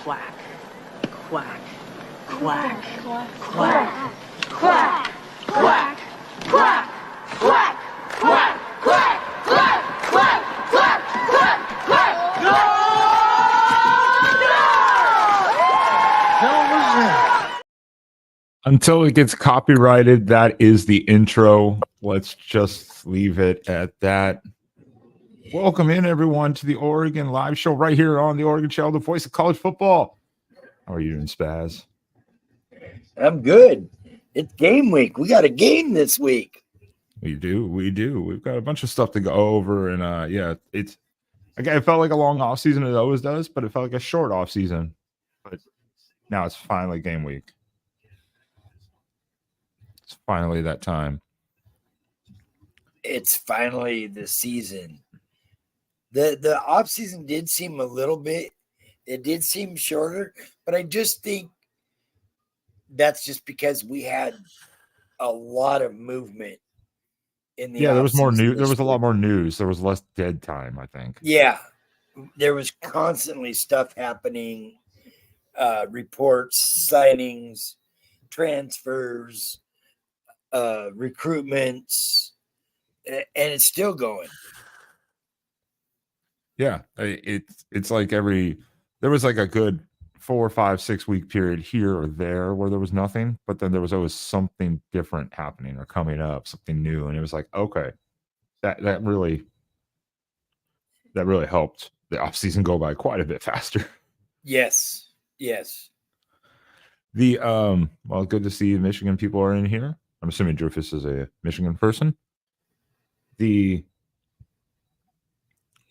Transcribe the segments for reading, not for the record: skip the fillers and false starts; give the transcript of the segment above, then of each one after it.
Quack, quack, quack, quack, quack, quack, quack, quack, quack, quack, quack, quack, quack, quack, quack, quack. No! Hell was that? Until it gets copyrighted, that is the intro. Let's just leave it at that. Welcome in, everyone, to the Oregon Live Show right here on the Oregon Channel, the voice of college football. How are you doing, Spaz? I'm good. It's game week. We got a game this week. We do. We've got a bunch of stuff to go over, and it felt like a long off season. It always does, but it felt like a short off season. But now it's finally game week. It's finally that time. It's finally the season. The off season did seem a little bit. It did seem shorter, but I just think that's just because we had a lot of movement in the There was more off-season news. There this was a lot week. more news. There was less dead time, I think. Yeah, there was constantly stuff happening, reports, signings, transfers, recruitments, and it's still going. Yeah, it's like there was like a good 4, 5, 6 week period here or there where there was nothing, but then there was always something different happening or coming up, something new, and it was like, okay, that really helped the off season go by quite a bit faster. Yes. The well, good to see Michigan people are in here. I'm assuming Drufus is a Michigan person.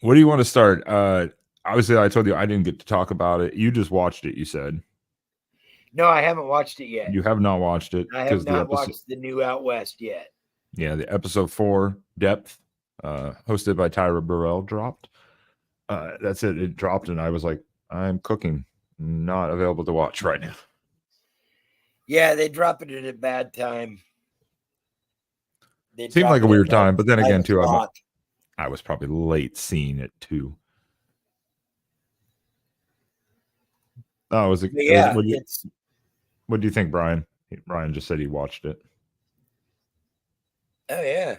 What do you want to start? Obviously, I told you I didn't get to talk about it. You just watched it, you said. No, I haven't watched it yet. You have not watched it. I have not watched the new Out West yet. Yeah, the episode 4, Depth, hosted by Tyra Burrell, dropped. That's it. It dropped, and I was like, I'm cooking. Not available to watch right now. Yeah, they drop it at a bad time. Seemed like a weird time, but then again, too, o'clock. I was probably late seeing it too. Oh, was it? Yeah, What do you think, Brian? Brian just said he watched it. Oh yeah.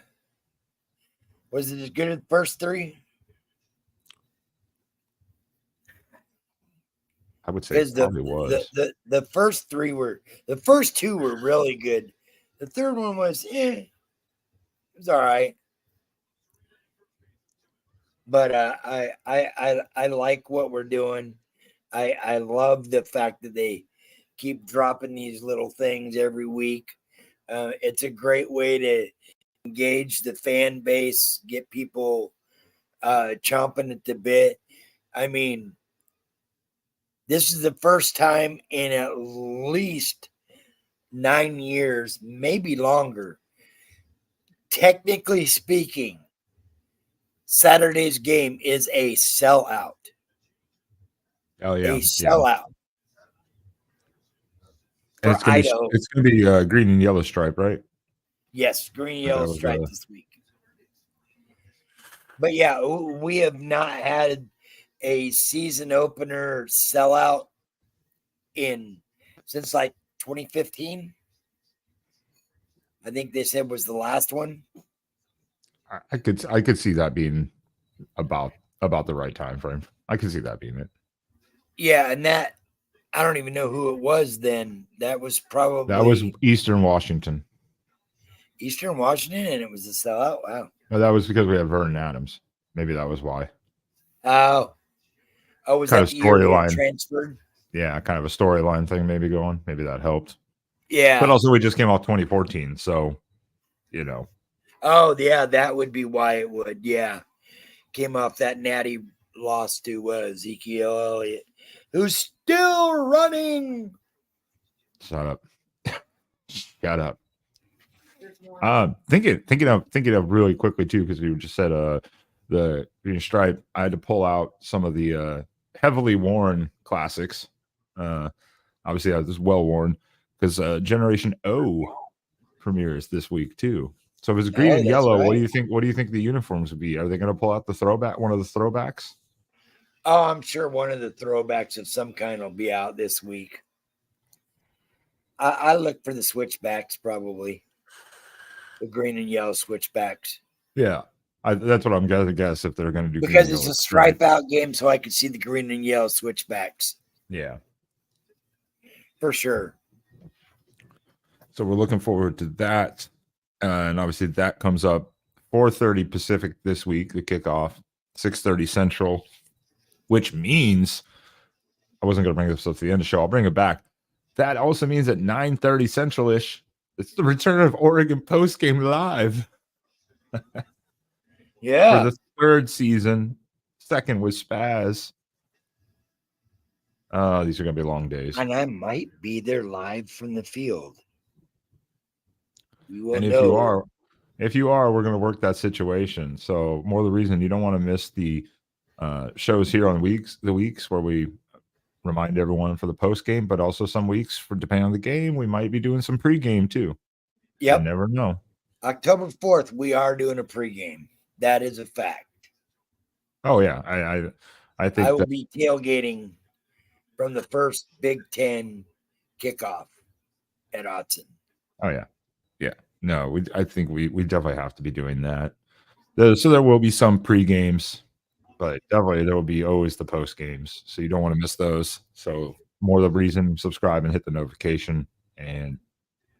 Was it as good as the first 3? I would say it probably was. The first 2 were really good. The third one was it was all right. But I like what we're doing. I love the fact that they keep dropping these little things every week. It's a great way to engage the fan base, get people chomping at the bit. I mean, this is the first time in at least 9 years, maybe longer, technically speaking, Saturday's game is a sellout. Oh yeah, a sellout. And it's going to be green and yellow stripe, right? Yes, green and yellow stripe this week. But yeah, we have not had a season opener sellout since like 2015. I think they said was the last one. I could see that being about the right time frame. I could see that being it. Yeah, and that I don't even know who it was then. That was Eastern Washington. Eastern Washington, and it was a sellout. Wow. No, that was because we have Vernon Adams. Maybe that was why. Oh, was kind that of the year storyline transferred? Yeah, kind of a storyline thing maybe going. Maybe that helped. Yeah. But also we just came off 2014, so Oh, yeah, that would be why it would. Yeah. Came off that natty loss to Ezekiel Elliott, who's still running. Shut up. Shut up. Thinking of really quickly too, because we just said the green stripe. I had to pull out some of the heavily worn classics. Obviously, I was well worn because Generation O premieres this week too. So if it's green and yellow, right. What do you think the uniforms would be? Are they going to pull out one of the throwbacks? Oh, I'm sure one of the throwbacks of some kind will be out this week. I look for the switchbacks, probably the green and yellow switchbacks, Yeah, that's what I'm gonna guess if they're gonna do green because and it's yellow a stripe. stripe out game, so I could see the green and yellow switchbacks Yeah. for sure. So we're looking forward to that, and obviously that comes up 4:30 Pacific this week. The kickoff 6:30 Central, which means I wasn't going to bring this up to the end of the show. I'll bring it back. That also means at 9:30 Central ish, it's the return of Oregon Post Game Live for Yeah, the third season. Second with Spaz. These are going to be long days. and I might be there live from the field. We will And if know. you are, we're going to work that situation. So more the reason you don't want to miss the shows here on the weeks where we remind everyone for the post game, but also some weeks for depending on the game, we might be doing some pregame too. Yep. You never know. October 4th, we are doing a pregame. That is a fact. Oh yeah, I think I will be tailgating from the first Big Ten kickoff at Autzen. Oh yeah, yeah. No, I think we definitely have to be doing that. So there will be some pre games, but definitely there will be always the post games. So you don't want to miss those. So more the reason, subscribe and hit the notification, and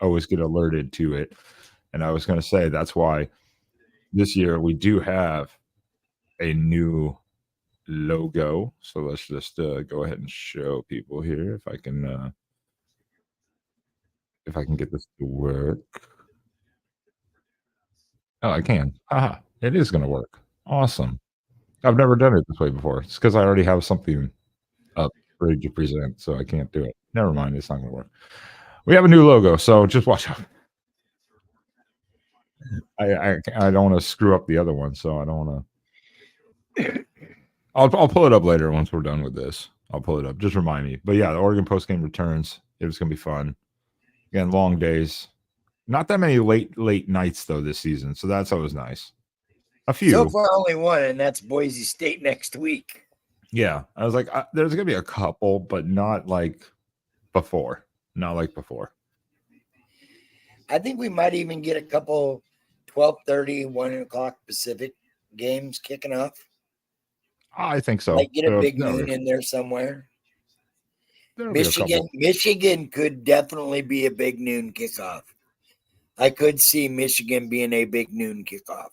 always get alerted to it. And I was going to say that's why this year we do have a new logo. So let's just go ahead and show people here if I can get this to work. Oh, I can. Haha, it is going to work. Awesome. I've never done it this way before. It's because I already have something up ready to present, so I can't do it. Never mind. It's not going to work. We have a new logo, so just watch out. I don't want to screw up the other one, so I don't want to. I'll pull it up later once we're done with this. I'll pull it up. Just remind me. But yeah, the Oregon post game returns. It was going to be fun. Again, long days. Not that many late nights though this season, so that's always nice. A few. So far, only one, and that's Boise State next week. Yeah, I was like, there's going to be a couple, but not like before. Not like before. I think we might even get a couple 12:30, 1 o'clock Pacific games kicking off. I think so. Might get a big noon in there somewhere. Michigan could definitely be a big noon kickoff. I could see Michigan being a big noon kickoff.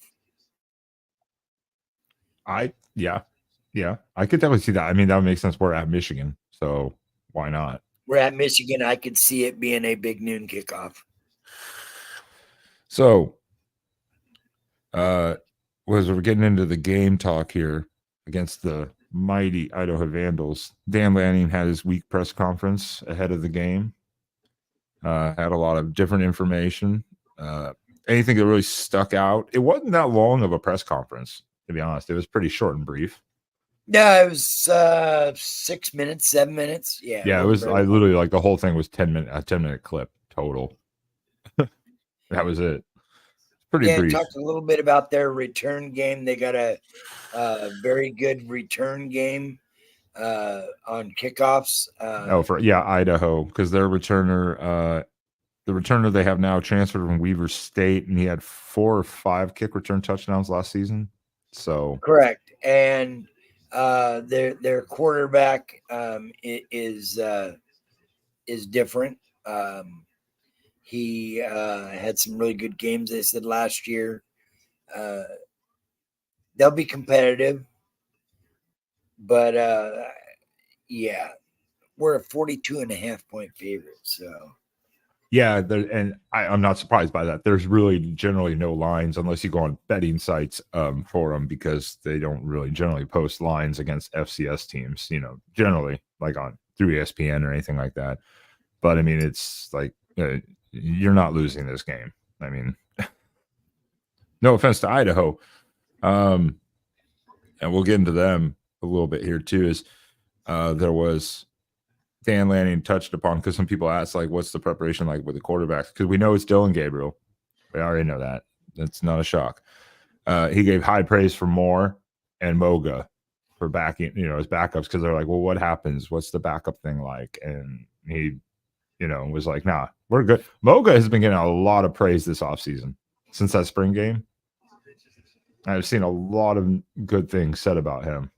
Yeah. I could definitely see that. I mean, that would make sense. We're at Michigan, so why not? We're at Michigan. I could see it being a big noon kickoff. So, as we're getting into the game talk here against the mighty Idaho Vandals, Dan Lanning had his week press conference ahead of the game. Had a lot of different information. Anything that really stuck out? It wasn't that long of a press conference, to be honest. It was pretty short and brief. Yeah, it was 6 minutes, 7 minutes. Yeah, it was. I literally like the whole thing was 10-minute clip total. That was it. Pretty brief. Talked a little bit about their return game. They got a very good return game on kickoffs. Idaho, because their returner, the returner they have now transferred from Weaver State, and he had 4 or 5 kick return touchdowns last season. So correct, and their quarterback is different. He had some really good games, they said, last year. They'll be competitive. But, yeah, we're a 42.5-point favorite. So, yeah, and I'm not surprised by that. There's really generally no lines unless you go on betting sites for them, because they don't really generally post lines against FCS teams, generally like through ESPN or anything like that. But, I mean, it's like you're not losing this game. I mean, no offense to Idaho. And we'll get into them a little bit here too. Is there was Dan Lanning touched upon, because some people asked, like, what's the preparation like with the quarterbacks? Because we know it's Dylan Gabriel. We already know that. That's not a shock. He gave high praise for Moore and Moga. for backing, his backups, because they're like, well, what happens? What's the backup thing like? And he, was like, nah, we're good. Moga has been getting a lot of praise this offseason since that spring game. I've seen a lot of good things said about him.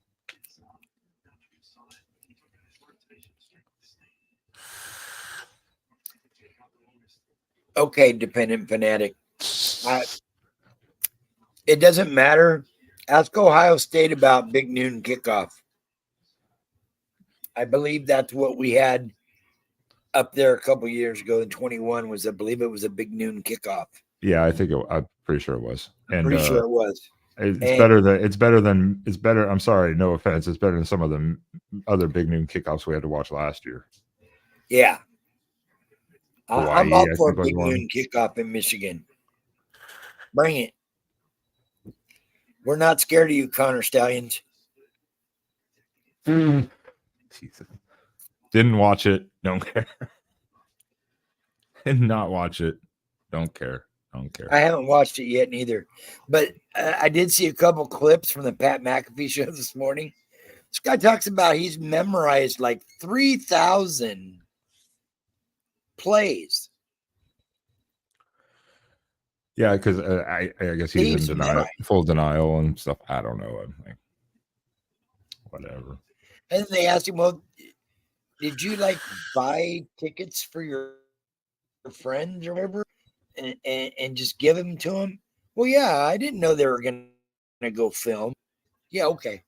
Okay, dependent fanatic. It doesn't matter. Ask Ohio State about Big Noon kickoff. I believe that's what we had up there a couple years ago in 21 was, I believe it was a Big Noon kickoff. Yeah, I'm pretty sure it was. I'm pretty sure it was. It's better. I'm sorry, no offense. It's better than some of the other Big Noon kickoffs we had to watch last year. Yeah. Hawaii, I'm up for a Big Noon kickoff in Michigan. Bring it. We're not scared of you, Connor Stallions. Jesus. Didn't watch it. Don't care. Did not watch it. Don't care. Don't care. I haven't watched it yet neither. But I did see a couple clips from the Pat McAfee show this morning. This guy talks about he's memorized like 3,000 plays. Yeah, because I guess he's in denial, full denial and stuff. I don't know. I'm like, whatever. And then they asked him, well, did you like buy tickets for your friends or whatever and just give them to him? Well, yeah, I didn't know they were going to go film. Yeah, okay.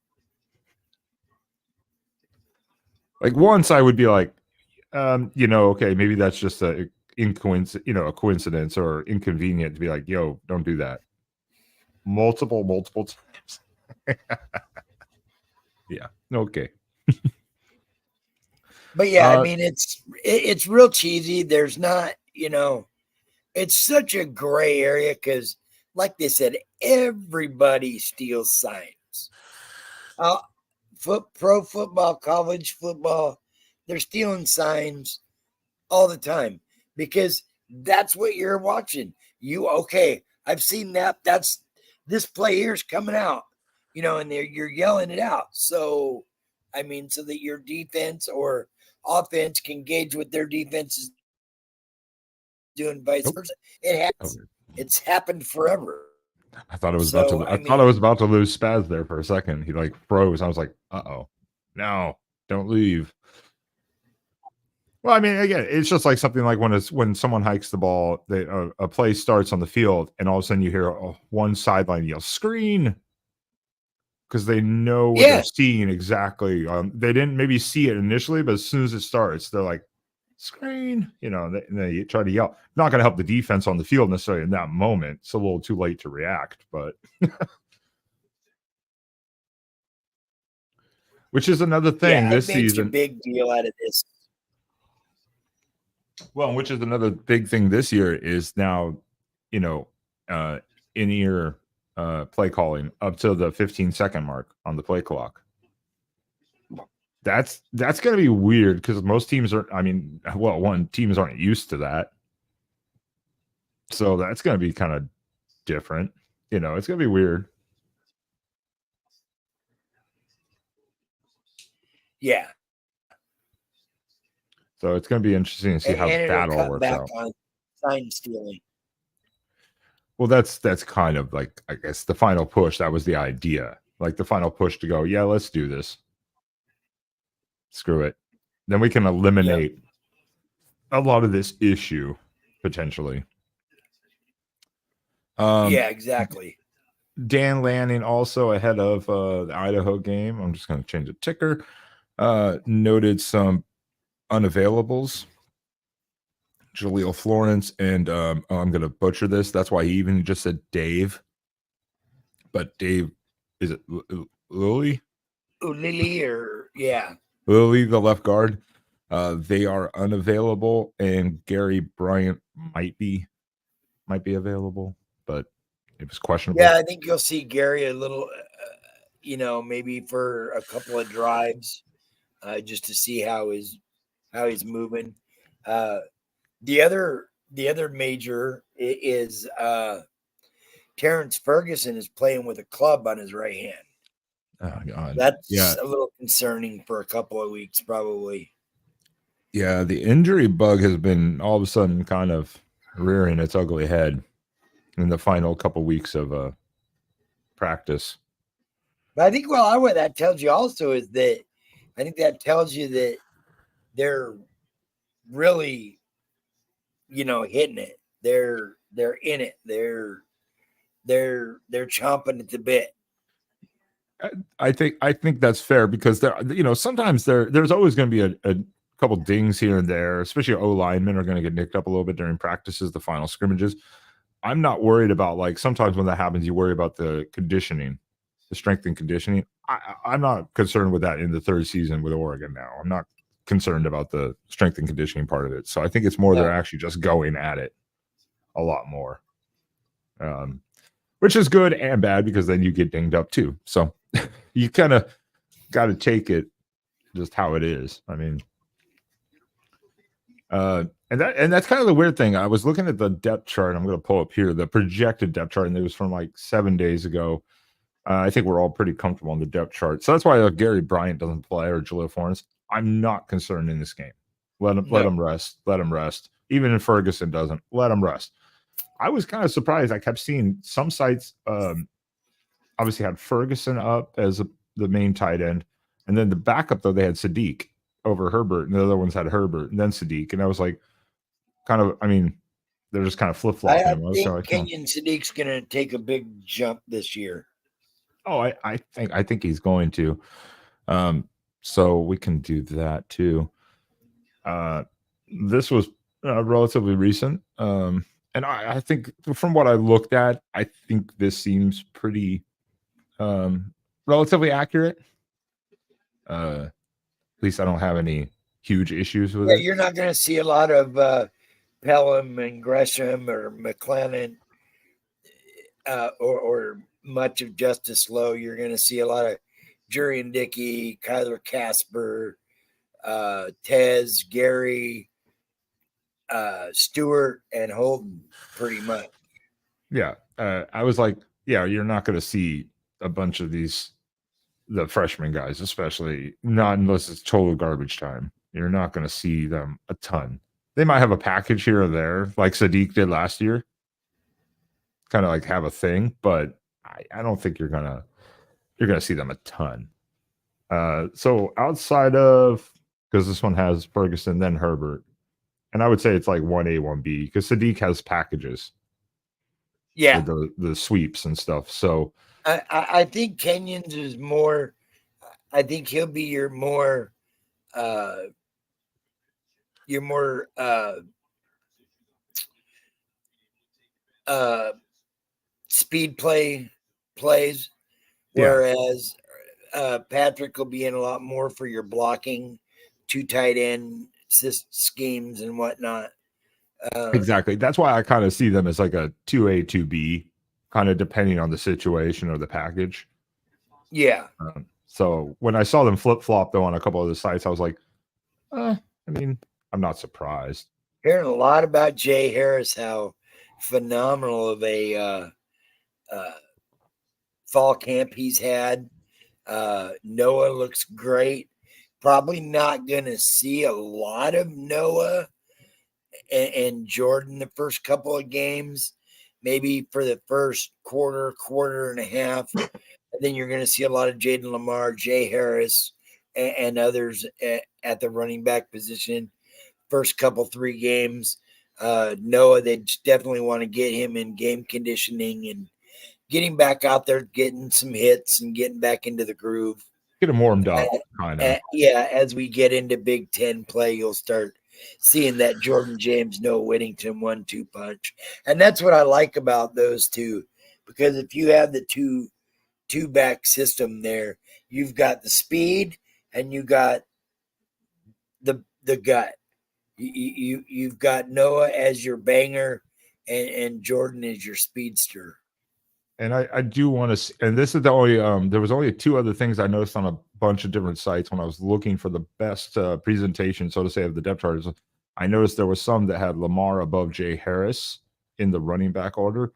Like once I would be like, okay, maybe that's just a coincidence or inconvenient to be like, yo, don't do that. Multiple times. Yeah. Okay. But yeah, I mean, it's real cheesy. There's not, it's such a gray area because, like they said, everybody steals signs. Pro football, college football, they're stealing signs all the time because that's what you're watching. I've seen that. That's this play here's coming out, and you're yelling it out. So, I mean, so that your defense or offense can gauge what their defense is doing, vice versa. It's happened forever. I thought it was about to lose Spaz there for a second. He like froze. I was like, uh-oh. No, don't leave. Well, I mean, again, it's just like something like when someone hikes the ball, a play starts on the field, and all of a sudden you hear one sideline yell, "Screen!" Because they know what they're seeing exactly. They didn't maybe see it initially, but as soon as it starts, they're like, "Screen!" They try to yell. Not going to help the defense on the field necessarily in that moment. It's a little too late to react, but which is another thing this season. A big deal out of this. Well, which is another big thing this year is now, in-ear play calling up to the 15-second mark on the play clock. That's going to be weird because most teams teams aren't used to that. So that's going to be kind of different. It's going to be weird. Yeah. So it's going to be interesting to see how that all works out. On sign stealing. Well, that's kind of like, I guess, the final push. That was the idea. Like the final push to go, yeah, let's do this. Screw it. Then we can eliminate a lot of this issue, potentially. Yeah, exactly. Dan Lanning also ahead of the Idaho game. I'm just going to change the ticker. Noted some unavailables. Jaleel Florence and I'm going to butcher this. That's why he even just said Dave. But Dave, is it Lily? Lily Lily, the left guard. They are unavailable, and Gary Bryant might be available, but it was questionable. Yeah, I think you'll see Gary a little, maybe for a couple of drives, just to see how he's moving. The other major is Terrence Ferguson is playing with a club on his right hand. Oh God. That's Yeah. a little concerning for a couple of weeks, probably. Yeah, the injury bug has been all of a sudden kind of rearing its ugly head in the final couple weeks of practice. But I think what that tells you also is that I think that tells you that they're really, hitting it. They're in it. They're chomping at the bit. I think that's fair because sometimes there's always going to be a couple dings here and there, especially O linemen are going to get nicked up a little bit during practices, the final scrimmages. I'm not worried about, like, sometimes when that happens, you worry about the conditioning, the strength and conditioning. I'm not concerned with that in the third season with Oregon now. I'm not concerned about the strength and conditioning part of it. So I think it's more they're actually just going at it a lot more, which is good and bad because then you get dinged up too. So you kind of got to take it just how it is. I mean, and that's kind of the weird thing. I was looking at the depth chart. I'm going to pull up here the projected depth chart, and it was from like 7 days ago. I think we're all pretty comfortable on the depth chart, so that's why Gary Bryant doesn't play or Jaleel Forrest. I'm not concerned in this game. Let him rest. Let him rest. Even if Ferguson doesn't, let him rest. I was kind of surprised. I kept seeing some sites obviously had Ferguson up as the main tight end, and then the backup though they had Sadiq over Herbert, and the other ones had Herbert and then Sadiq, and I was like, they're just kind of flip flopping. I think Kenyon Sadiq's going to take a big jump this year. Oh, I think he's going to. So we can do that too. This was relatively recent. And I think from what I looked at, I think this seems pretty relatively accurate. At least I don't have any huge issues with it. You're not going to see a lot of Pelham and Gresham or McLennan or much of Justice Lowe. You're going to see a lot of Jurian Dickey, Kyler Casper, Tez, Gary, Stewart, and Holden, pretty much. Yeah. I was like, yeah, you're not going to see a bunch of the freshman guys, especially not unless it's total garbage time. You're not going to see them a ton. They might have a package here or there, like Sadiq did last year, kind of like have a thing, but I don't think you're gonna see them a ton. So outside of, because this one has Ferguson, then Herbert, and I would say it's like 1A, 1B, because Sadiq has packages. Yeah. The sweeps and stuff. So I think Kenyon's is more, I think he'll be your more speed plays, whereas Patrick will be in a lot more for your blocking, 2 tight end schemes and whatnot. Exactly. That's why I kind of see them as like a 2A, 2B, kind of depending on the situation or the package. Yeah. So when I saw them flip flop though on a couple of the sites, I was like, I mean, I'm not surprised. Hearing a lot about Jay Harris, how phenomenal of a fall camp he's had. Noah looks great. Probably not going to see a lot of Noah and Jordan the first couple of games, maybe for the first quarter and a half. And then you're going to see a lot of Jaden Lamar, Jay Harris, and others at the running back position. First couple 3 games. Noah, they definitely want to get him in game conditioning and getting back out there, getting some hits and getting back into the groove. Get him warmed up, kind of. Yeah, as we get into Big Ten play, you'll start seeing that Jordan James, Noah Whittington 1-2 punch. And that's what I like about those two, because if you have the two back system there, you've got the speed and you got the gut. You've got Noah as your banger and Jordan as your speedster. And I do want to, and this is the only, there was only 2 other things I noticed on a bunch of different sites when I was looking for the best presentation, so to say, of the depth charts. I noticed there was some that had Lamar above Jay Harris in the running back order.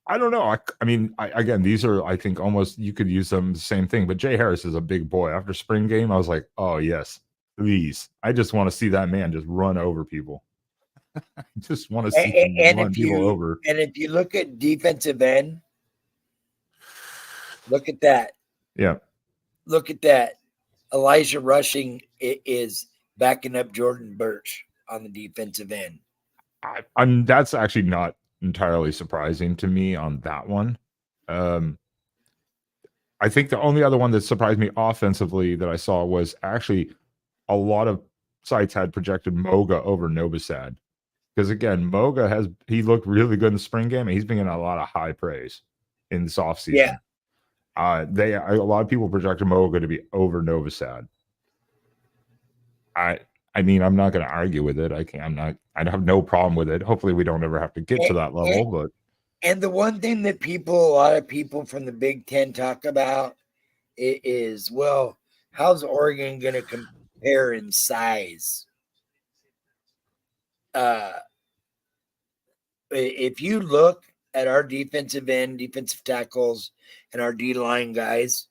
I don't know. I mean, again, these are, I think, almost you could use them the same thing. But Jay Harris is a big boy. After spring game, I was like, oh yes, please. I just want to see that man just run over people. I just want to see him And run people over. if you look at defensive end, look at that. Yeah. Look at that. Elijah Rushing is backing up Jordan Birch on the defensive end. I'm that's actually not entirely surprising to me on that one. I think the only other one that surprised me offensively that I saw was actually a lot of sites had projected Moga over Novosad. Because again, Moga he looked really good in the spring game, and he's been getting a lot of high praise in this offseason. Yeah. A lot of people projected Moga to be over Novosad. I mean, I'm not going to argue with it. I have no problem with it. Hopefully we don't ever have to get to that level, but and the one thing that a lot of people from the Big Ten talk about is, well, how's Oregon going to compare in size? If you look at our defensive end, defensive tackles, and our D-line guys,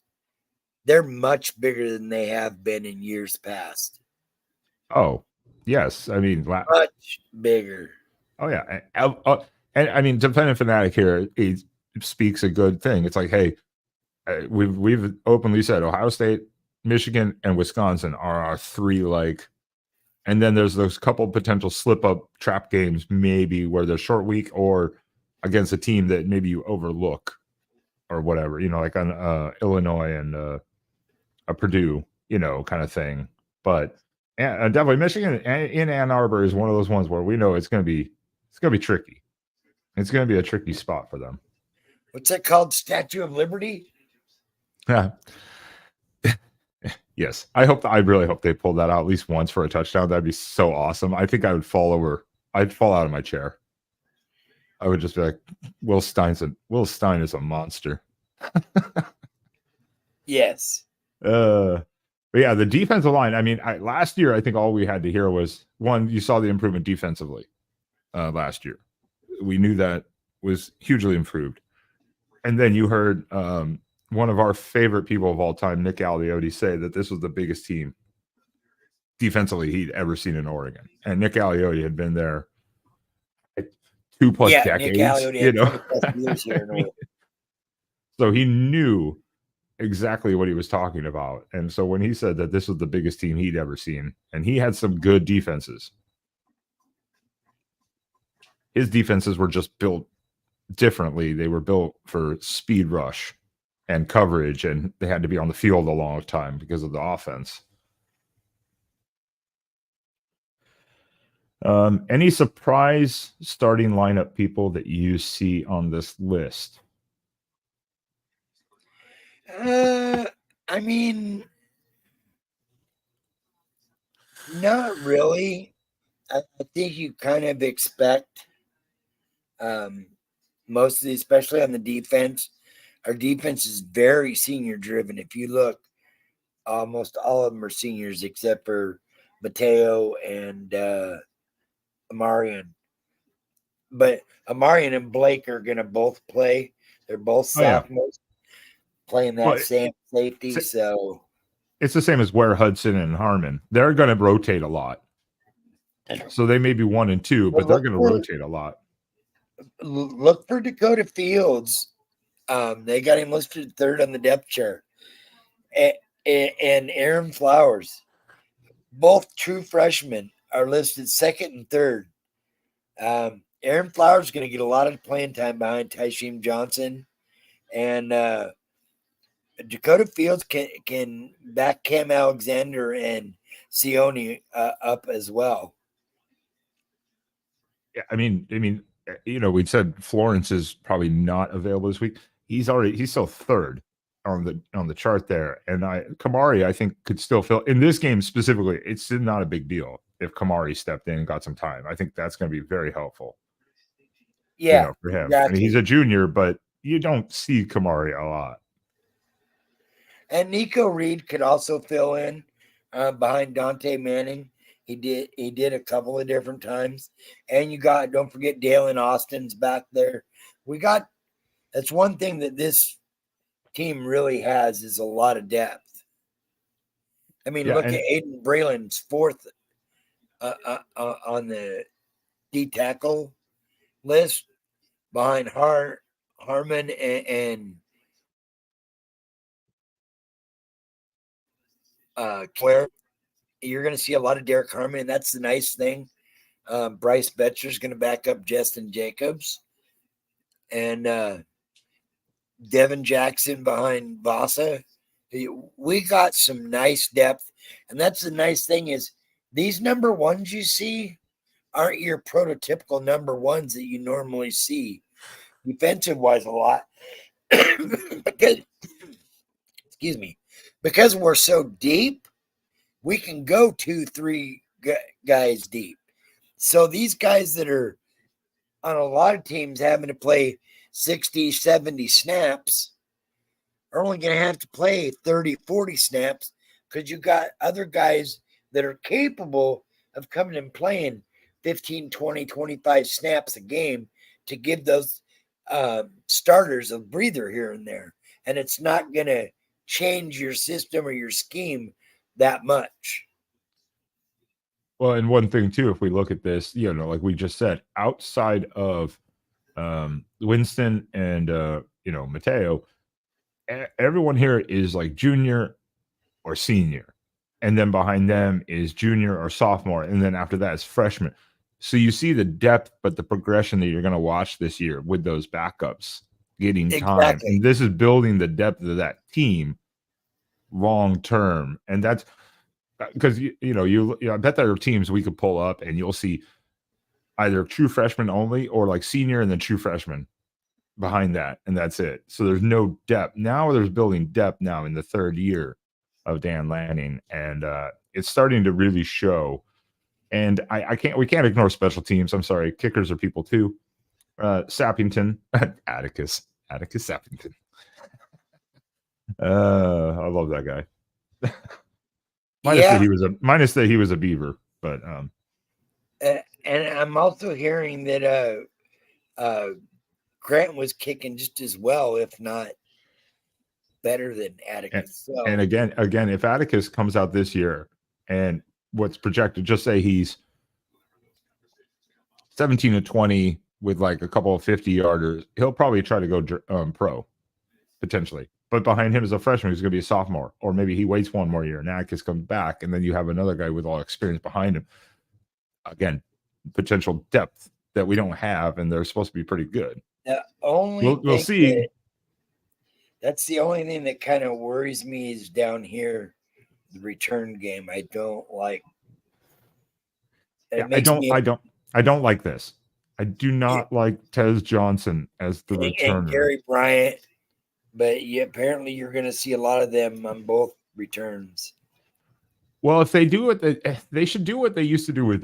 they're much bigger than they have been in years past. Oh, yes. I mean, much bigger. Oh, yeah. And I mean, Defending Fanatic here, he speaks a good thing. It's like, hey, we've openly said Ohio State, Michigan, and Wisconsin are our three, like, and then there's those couple potential slip-up trap games, maybe where they're short week or against a team that maybe you overlook or whatever, like on Illinois and a Purdue, kind of thing. But definitely Michigan in Ann Arbor is one of those ones where we know it's going to be tricky. It's going to be a tricky spot for them. What's that called? Statue of Liberty? Yeah. Yes. I really hope they pull that out at least once for a touchdown. That'd be so awesome. I think I would fall over. I'd fall out of my chair. I would just be like, Will Stein is a monster. Yes. But yeah, the defensive line. I mean, last year, I think all we had to hear was one, you saw the improvement defensively last year. We knew that was hugely improved. And then you heard one of our favorite people of all time, Nick Aliotti, say that this was the biggest team defensively he'd ever seen in Oregon. And Nick Aliotti had been there 2+ decades. Nick Aliotti years here in so he knew exactly what he was talking about. And so when he said that this was the biggest team he'd ever seen, and he had some good defenses, his defenses were just built differently. They were built for speed rush and coverage, and they had to be on the field a long time because of the offense. Any surprise starting lineup people that you see on this list? I mean, not really. I think you kind of expect most of these, especially on the defense. Our defense is very senior driven. If you look, almost all of them are seniors except for Mateo and Amarian. But Amarian and Blake are going to both play. They're both sophomores playing that same safety. So it's the same as Ware Hudson and Harmon. They're going to rotate a lot. So they may be 1 and 2, but they're going to rotate a lot. Look for Dakota Fields. They got him listed 3rd on the depth chart. And Aaron Flowers, both true freshmen, are listed 2nd and 3rd. Aaron Flowers is going to get a lot of playing time behind Tysheem Johnson. And Dakota Fields can back Cam Alexander and Sione up as well. Yeah, I mean, we said Florence is probably not available this week. He's still 3rd on the chart there, and Kamari I think could still fill in this game specifically. It's not a big deal if Kamari stepped in and got some time. I think that's going to be very helpful. Yeah, for him. Exactly. I mean, he's a junior, but you don't see Kamari a lot. And Nico Reed could also fill in behind Dante Manning. He did a couple of different times. And don't forget Dalen Austin's back there. We got That's one thing that this team really has is a lot of depth. I mean, Yeah, look and at Aiden Braylon's fourth on the D tackle list behind Harmon and Claire. You're going to see a lot of Derek Harmon, and that's the nice thing. Bryce Betcher's going to back up Justin Jacobs, and Devin Jackson behind Vasa. We got some nice depth, and that's the nice thing is these number ones you see aren't your prototypical number ones that you normally see defensive wise a lot. Because, excuse me, because we're so deep, we can go 2-3 guys deep. So these guys that are on a lot of teams having to play 60, 70 snaps are only going to have to play 30, 40 snaps because you got other guys that are capable of coming and playing 15, 20, 25 snaps a game to give those starters a breather here and there. And it's not going to change your system or your scheme that much. well, and one thing too, if we look at this, like we just said, outside of Winston and Mateo, everyone here is like junior or senior, and then behind them is junior or sophomore, and then after that is freshman. So you see the depth, but the progression that you're going to watch this year with those backups getting time, Exactly. and this is building the depth of that team long term, and that's because I bet there are teams we could pull up, and you'll see either true freshmen only or like senior and then true freshman behind that, and that's it. So there's no depth. Now there's building depth now in the third year of Dan Lanning, and it's starting to really show. And we can't ignore special teams. I'm sorry, kickers are people too. Sappington, Atticus Sappington. I love that guy. Minus that he was a Beaver, but and I'm also hearing that Grant was kicking just as well, if not better than Atticus. And again, if Atticus comes out this year and what's projected, just say he's 17 to 20 with like a couple of 50-yarders, he'll probably try to go pro potentially. But behind him is a freshman who's going to be a sophomore, or maybe he waits one more year and Atticus comes back, and then you have another guy with all experience behind him. Again, potential depth that we don't have, and they're supposed to be pretty good. We'll see. That's the only thing that kind of worries me is down here, the return game. I don't like. I don't like this. I do not like Tez Johnson as the returner. And Gary Bryant, but apparently you're going to see a lot of them on both returns. Well, if they do it, they should do what they used to do with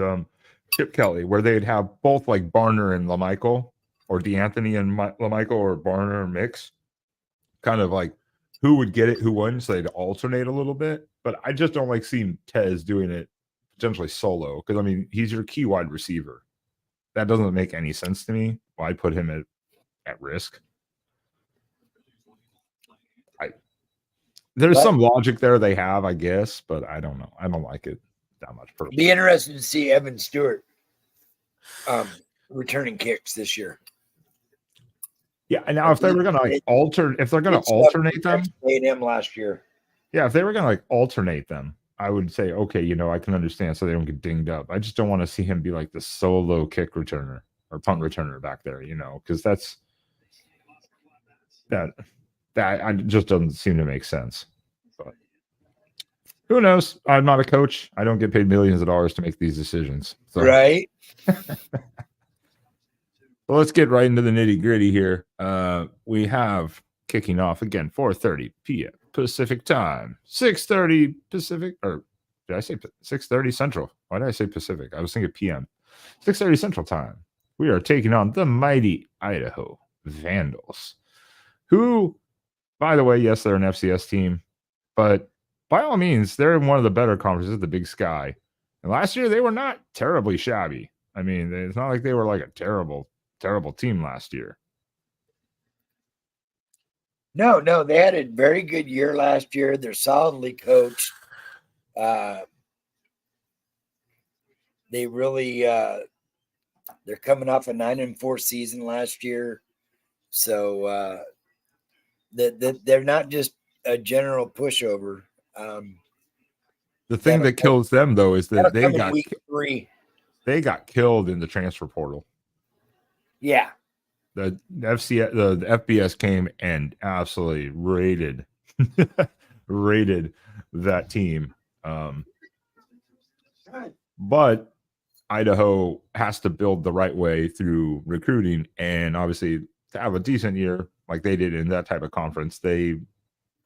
Chip Kelly, where they'd have both like Barner and LaMichael, or DeAnthony and LaMichael, or Barner and Mix. Kind of like who would get it, who wouldn't, so they'd alternate a little bit. But I just don't like seeing Tez doing it potentially solo, because I mean he's your key wide receiver. That doesn't make any sense to me. Why put him at risk? There's some logic there they have, I guess, but I don't know. I don't like it that much. Personally. Be interested to see Evan Stewart returning kicks this year. Yeah, and now if they were going to like alternate them, played him last year. Yeah, if they were going to like alternate them, I would say, okay, I can understand, so they don't get dinged up. I just don't want to see him be like the solo kick returner or punt returner back there, because that just doesn't seem to make sense. But who knows? I'm not a coach. I don't get paid millions of dollars to make these decisions. So. Right. Well, let's get right into the nitty gritty here. We have kicking off again, 4:30 p.m. Pacific time, 6:30 Pacific, or did I say 6:30 Central? Why did I say Pacific? I was thinking PM. 6:30 Central time. We are taking on the mighty Idaho Vandals, who, by the way, yes, they're an FCS team, but by all means, they're in one of the better conferences, the Big Sky. And last year, they were not terribly shabby. I mean, it's not like they were like a terrible team last year. No, they had a very good year last year. They're solidly coached. They really they're coming off a 9-4 season last year, so they're not just a general pushover. The thing that kills them though is that they got week 3. They got killed in the transfer portal. Yeah, the FBS came and absolutely raided that team. But Idaho has to build the right way through recruiting, and obviously to have a decent year like they did in that type of conference, they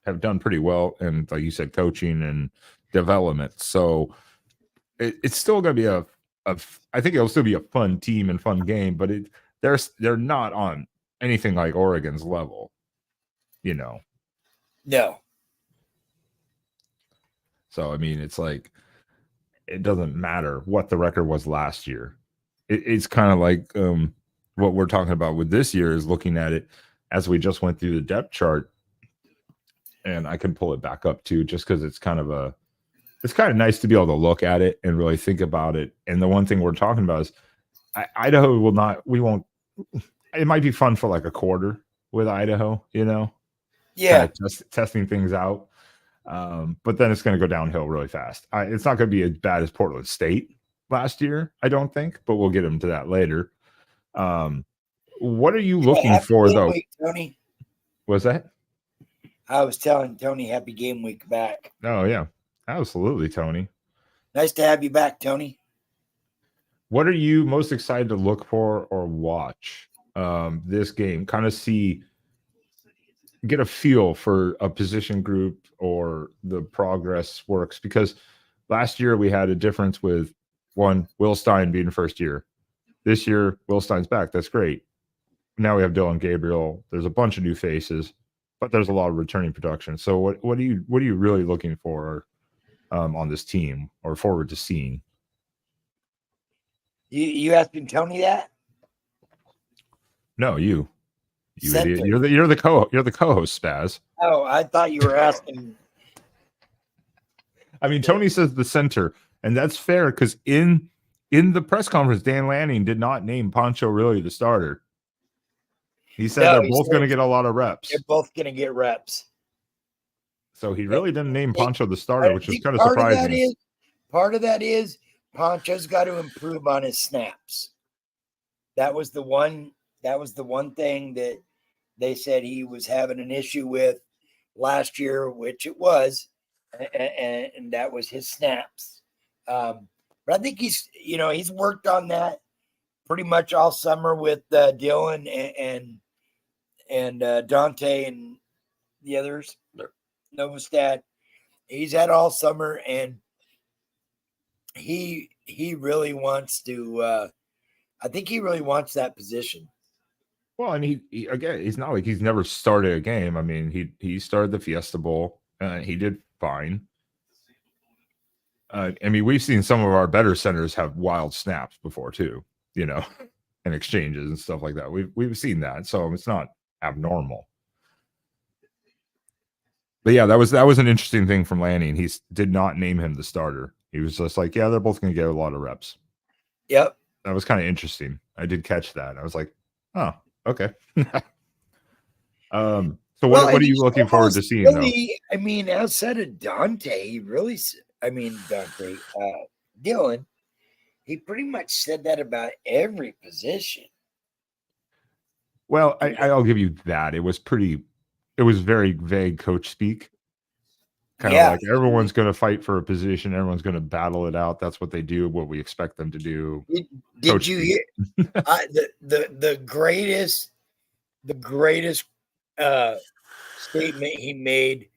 have done pretty well. And like you said, coaching and development. So it's still going to be I think it'll still be a fun team and fun game, but they're not on anything like Oregon's level, No. So I mean, it's like it doesn't matter what the record was last year. It's kind of like what we're talking about with this year is looking at it as we just went through the depth chart, and I can pull it back up too, just because it's kind of nice to be able to look at it and really think about it. And the one thing we're talking about is Idaho won't. It might be fun for like a quarter with Idaho, Yeah, testing things out. But then it's going to go downhill really fast. It's not going to be as bad as Portland State last year, I don't think, but we'll get into that later. What are you looking for, though? Week, Tony. Was that? I was telling Tony, happy game week back. Oh, yeah. Absolutely, Tony. Nice to have you back, Tony. What are you most excited to look for or watch this game? Kind of get a feel for a position group or the progress works, because last year we had a difference with Will Stein being first year. This year, Will Stein's back. That's great. Now we have Dylan Gabriel. There's a bunch of new faces, but there's a lot of returning production. So what are you really looking for on this team or forward to seeing? You asking Tony that? No, you idiot. You're the co-host, Spaz. Oh, I thought you were asking. I mean, Tony says the center, and that's fair because in the press conference, Dan Lanning did not name Pancho really the starter. He said they're both going to get a lot of reps. They're both going to get reps. So he really didn't name Pancho the starter, which is kind of surprising. Part of that is Pancho's got to improve on his snaps. That was the one thing that they said he was having an issue with last year, which it was, and that was his snaps. But I think he's worked on that pretty much all summer with Dylan and Dante and the others, Novostad. He's had all summer, and he really wants to. I think he really wants that position. Well, and he again, he's not like he's never started a game. I mean, he started the Fiesta Bowl. He did fine. I mean, we've seen some of our better centers have wild snaps before too, and exchanges and stuff like that. We've seen that, so it's not abnormal. But yeah, that was an interesting thing from Lanning. He did not name him the starter. He was just like, yeah, they're both going to get a lot of reps. Yep. That was kind of interesting. I did catch that. I was like, oh, okay. So what are you looking forward to seeing, though? I mean, outside of Dante, Dylan, he pretty much said that about every position. Well, I'll give you that. It was very vague coach speak. Kind of like everyone's going to fight for a position. Everyone's going to battle it out. That's what they do, what we expect them to do. Did you hear the greatest statement he made?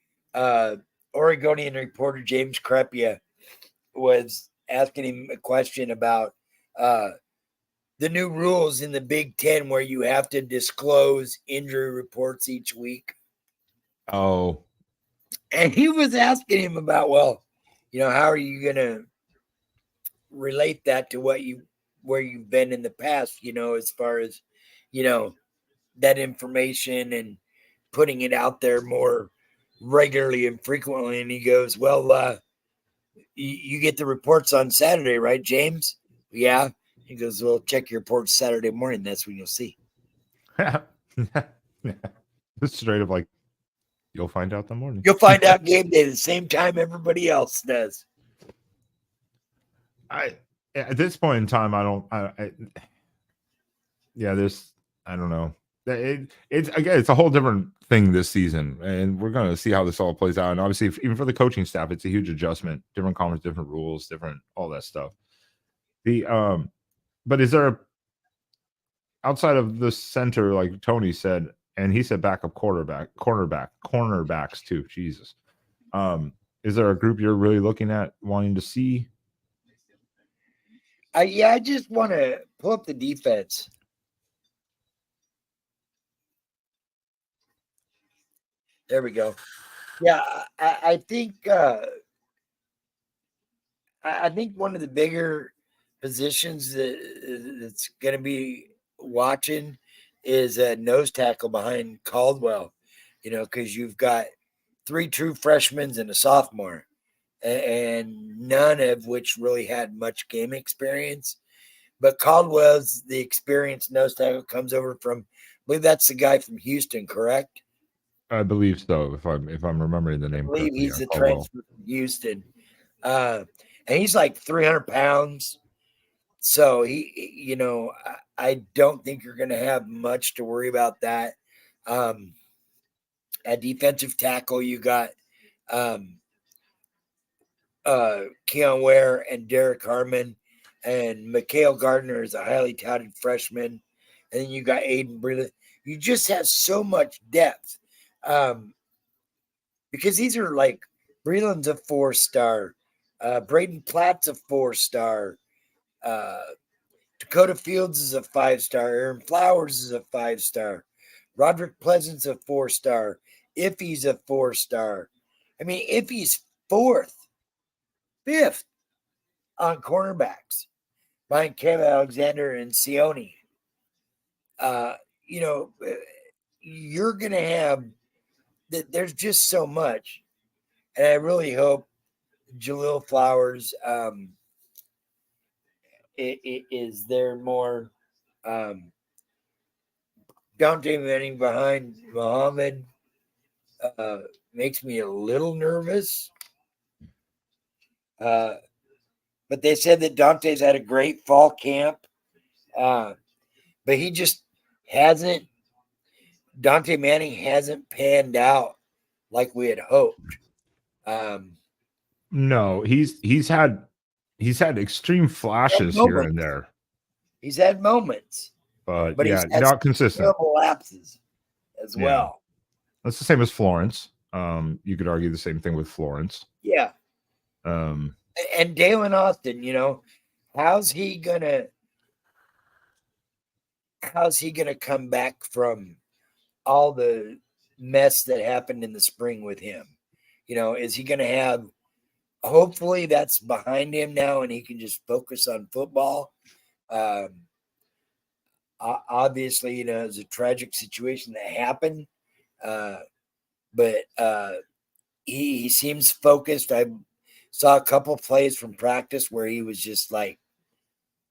Oregonian reporter James Crepia was asking him a question about the new rules in the Big Ten where you have to disclose injury reports each week. Oh. And he was asking him about, how are you going to relate that to where you've been in the past, as far as, that information and putting it out there more regularly and frequently. And he goes, well, you get the reports on Saturday, right, James? Yeah. He goes, well, check your reports Saturday morning. That's when you'll see. It's straight up like, you'll find out the morning. You'll find out game day the same time everybody else does. At this point in time, I don't know. It's again, it's a whole different thing this season, and we're going to see how this all plays out. And obviously, even for the coaching staff, it's a huge adjustment. Different conference, different rules, different all that stuff. But is there outside of the center, like Tony said, and he said backup cornerbacks too. Jesus, is there a group you're really looking at wanting to see? I just want to pull up the defense. There we go. Yeah, I think I think one of the bigger positions that's going to be watching is a nose tackle behind Caldwell. Because you've got 3 true freshmen and a sophomore, and none of which really had much game experience. But Caldwell's the experienced nose tackle, comes over from, I believe that's the guy from Houston, correct? I believe so. If I'm remembering the name correctly, he's the transfer from Houston, and he's like 300 pounds. So he, I don't think you're going to have much to worry about that. At defensive tackle, you got Keon Ware and Derek Harmon, and Mikhail Gardner is a highly touted freshman, and then you got Aiden Breland. You just have so much depth, because these are like Breland's a 4-star, Braden Platt's a 4-star, Dakota Fields is a 5-star, Aaron Flowers is a 5-star, Roderick Pleasant's a 4-star, Iffy's a 4-star. I mean, Iffy's 5th on cornerbacks behind Kevin Alexander and Sione. You're going to have that. There's just so much. And I really hope Jaleel Flowers is there more. Dante Manning behind Muhammad makes me a little nervous. But they said that Dante's had a great fall camp. But he just hasn't. Dante Manning hasn't panned out like we had hoped. No, he's had extreme flashes here and there. He's had moments, but yeah, he's not consistent. Terrible lapses as well. That's the same as Florence. You could argue the same thing with Florence. Yeah. And Dalen Austin, how's he gonna come back from all the mess that happened in the spring with him? Is he gonna have? Hopefully, that's behind him now, and he can just focus on football. Obviously, it's a tragic situation that happened, but he seems focused. I saw a couple plays from practice where he was just like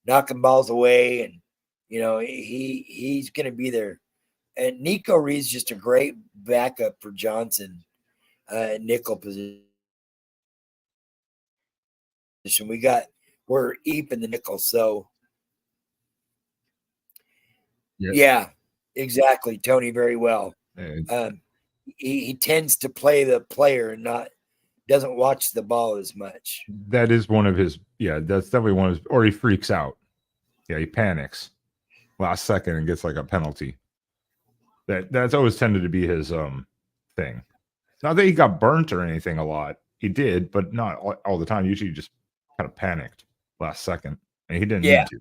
knocking balls away, and he's going to be there. And Nico Reed's just a great backup for Johnson, nickel position. We're deep in the nickel, so yeah, exactly, Tony, very well. He tends to play the player and doesn't watch the ball as much. That is one of his. Yeah, that's definitely one of his. Or he freaks out. Yeah, he panics last second and gets like a penalty. That's always tended to be his thing. Not that he got burnt or anything a lot. He did, but not all the time. Usually, just kind of panicked last second, and he didn't need to.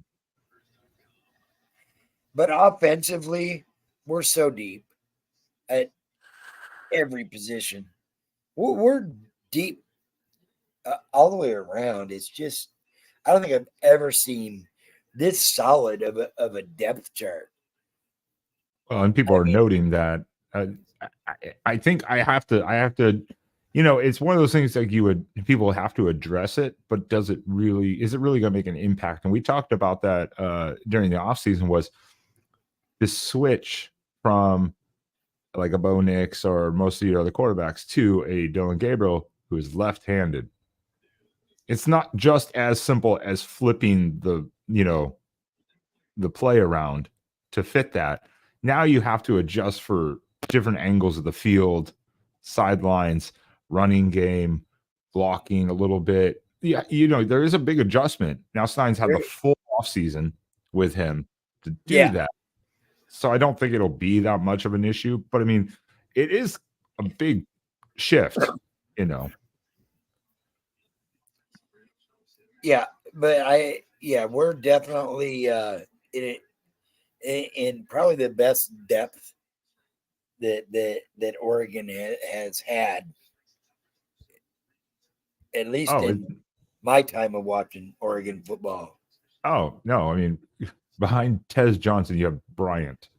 But offensively, we're so deep at every position. We're deep all the way around. It's just, I don't think I've ever seen this solid of a depth chart. Well, and people are noting that. I I think I have to, it's one of those things like people have to address it, but is it really going to make an impact? And we talked about that during the offseason was the switch from like a Bo Nix or most of your other quarterbacks to a Dylan Gabriel who is left-handed. It's not just as simple as flipping the play around to fit that. Now you have to adjust for different angles of the field, sidelines, running game, blocking a little bit. Yeah, there is a big adjustment. Now Stein's had the full offseason with him to do that. So I don't think it'll be that much of an issue. But I mean, it is a big shift, Yeah, but we're definitely in probably the best depth that Oregon has had, at least in my time of watching Oregon football. Oh no, I mean, behind Tez Johnson, you have Bryant.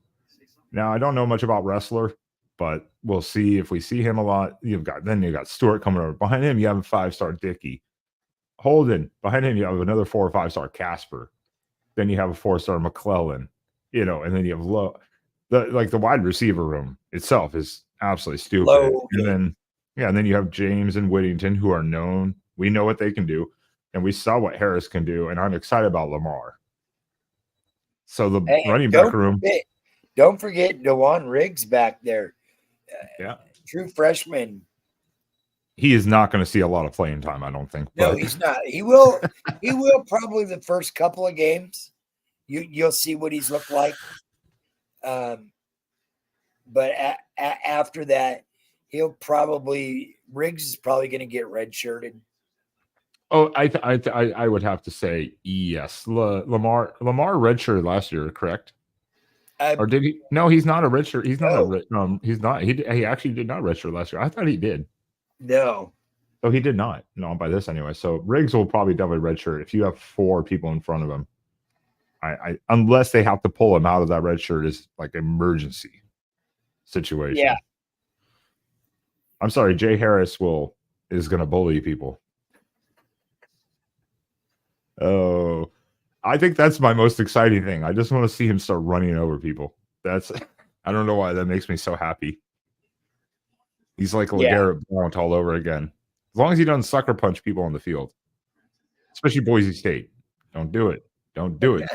Now I don't know much about wrestler, but we'll see if we see him a lot. You've got Stewart coming over. Behind him, you have a 5-star Dickey. Holden. Behind him, you have another 4 or 5-star Casper. Then you have a 4-star McClellan. And then you have the wide receiver room itself is absolutely stupid. Low. And then you have James and Whittington, who are known. We know what they can do, and we saw what Harris can do. And I'm excited about Lamar. So the running back room. Don't forget Dewan Riggs back there. True freshman. He is not going to see a lot of playing time, I don't think. No, he's not. He will. He will probably the first couple of games. You'll see what he's looked like. But after that, Riggs is probably going to get redshirted. Oh, I would have to say yes. Lamar redshirted last year, correct? Or did he? No, he's not a redshirt. He's not he's not. He actually did not redshirt last year. I thought he did. No. Oh, he did not. No, by this anyway. So Riggs will probably definitely redshirt if you have 4 people in front of him. I unless they have to pull him out of that red shirt is like emergency situation. Yeah. I'm sorry, Jay Harris is going to bully people. Oh, I think that's my most exciting thing. I just want to see him start running over people. I don't know why that makes me so happy. He's like LeGarrette Blount all over again. As long as he doesn't sucker punch people on the field, especially Boise State. Don't do it. Don't do it.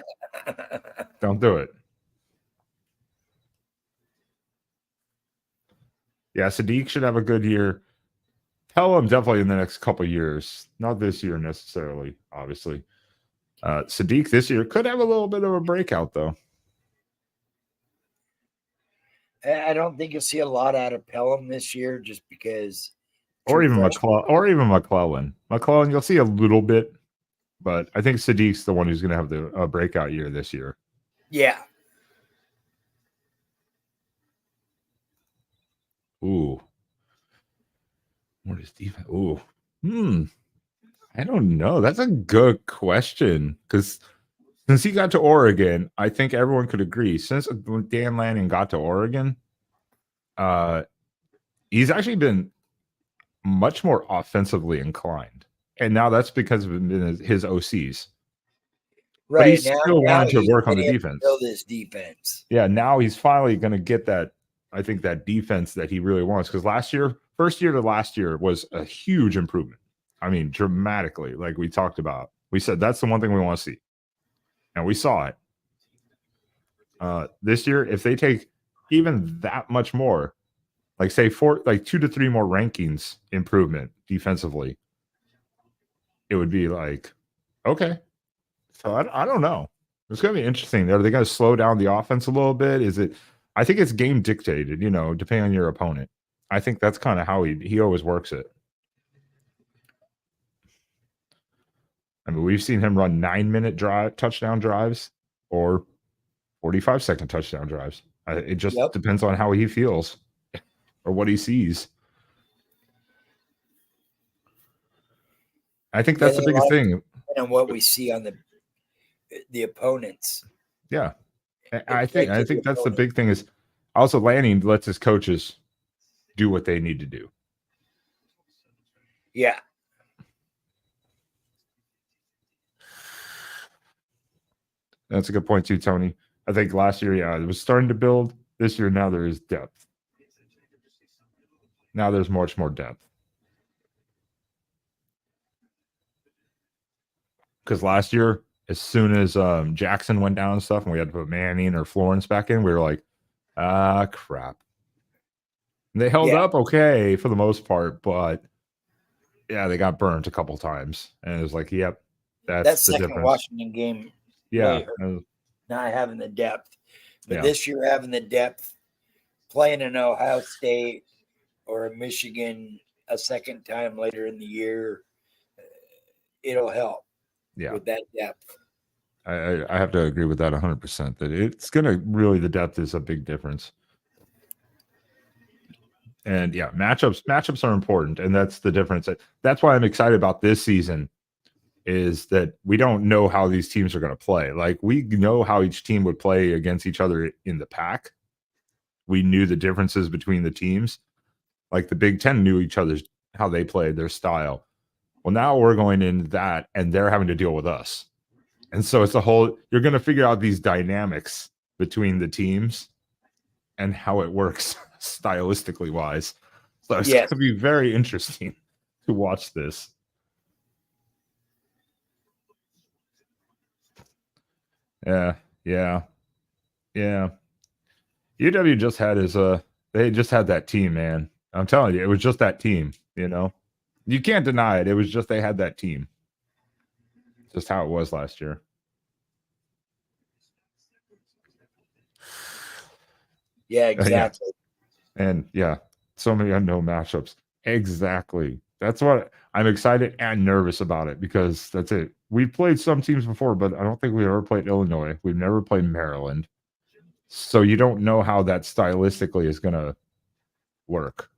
Don't do it. Yeah, Sadiq should have a good year. Tell him definitely in the next couple of years. Not this year necessarily, obviously. Sadiq this year could have a little bit of a breakout, though. I don't think you'll see a lot out of Pelham this year just because. Or even McClellan. McClellan, you'll see a little bit. But I think Sadiq's the one who's going to have the breakout year this year. Yeah. Ooh. What is defense? Ooh. I don't know. That's a good question. Because since he got to Oregon, I think everyone could agree. Since Dan Lanning got to Oregon, he's actually been much more offensively inclined. And now that's because of his OCs. Right. But he's still wanting to work on the defense. Build his defense. Yeah, now he's finally going to get that, I think, that defense that he really wants. Because first year to last year was a huge improvement. I mean, dramatically, like we talked about. We said that's the one thing we want to see. And we saw it. This year, if they take even that much more, like say 2 to 3 more rankings improvement defensively, it would be like, okay. So I don't know. It's going to be interesting. Are they going to slow down the offense a little bit? I think it's game dictated, depending on your opponent. I think that's kind of how he always works it. I mean, we've seen him run 9-minute touchdown drives or 45-second touchdown drives. It just depends on how he feels or what he sees. I think that's the biggest thing. And what we see on the opponents. Yeah. I think that's the big thing is also Lanning lets his coaches do what they need to do. Yeah. That's a good point too, Tony. I think last year, it was starting to build. This year, now there is depth. Now there's much more depth. Because last year, as soon as Jackson went down and stuff, and we had to put Manning or Florence back in, we were like, crap. And they held up okay for the most part, but yeah, they got burnt a couple times. And it was like, yep, that's the second difference. Washington game. Yeah. Really not having the depth. But Yeah. this year, having the depth, playing in Ohio State or Michigan a second time later in the year, it'll help with that depth. I have to agree with that 100%. That it's going to really, the depth is a big difference. And yeah, matchups are important, and that's the difference. That's why I'm excited about this season, is that we don't know how these teams are going to play. Like, we know how each team would play against each other in the pack. We knew the differences between the teams. Like the Big Ten knew each other's, how they played, their style. Well, now we're going into that, and they're having to deal with us. And so it's you're going to figure out these dynamics between the teams and how it works stylistically wise. So it's going to be very interesting to watch this. Yeah. UW just had they just had that team, man. I'm telling you, it was just that team, You can't deny it. It was just they had that team. Just how it was last year. Yeah, exactly. And so many unknown matchups. Exactly. That's what I'm excited and nervous about it, because that's it. We've played some teams before, but I don't think we've ever played Illinois. We've never played Maryland. So you don't know how that stylistically is going to work.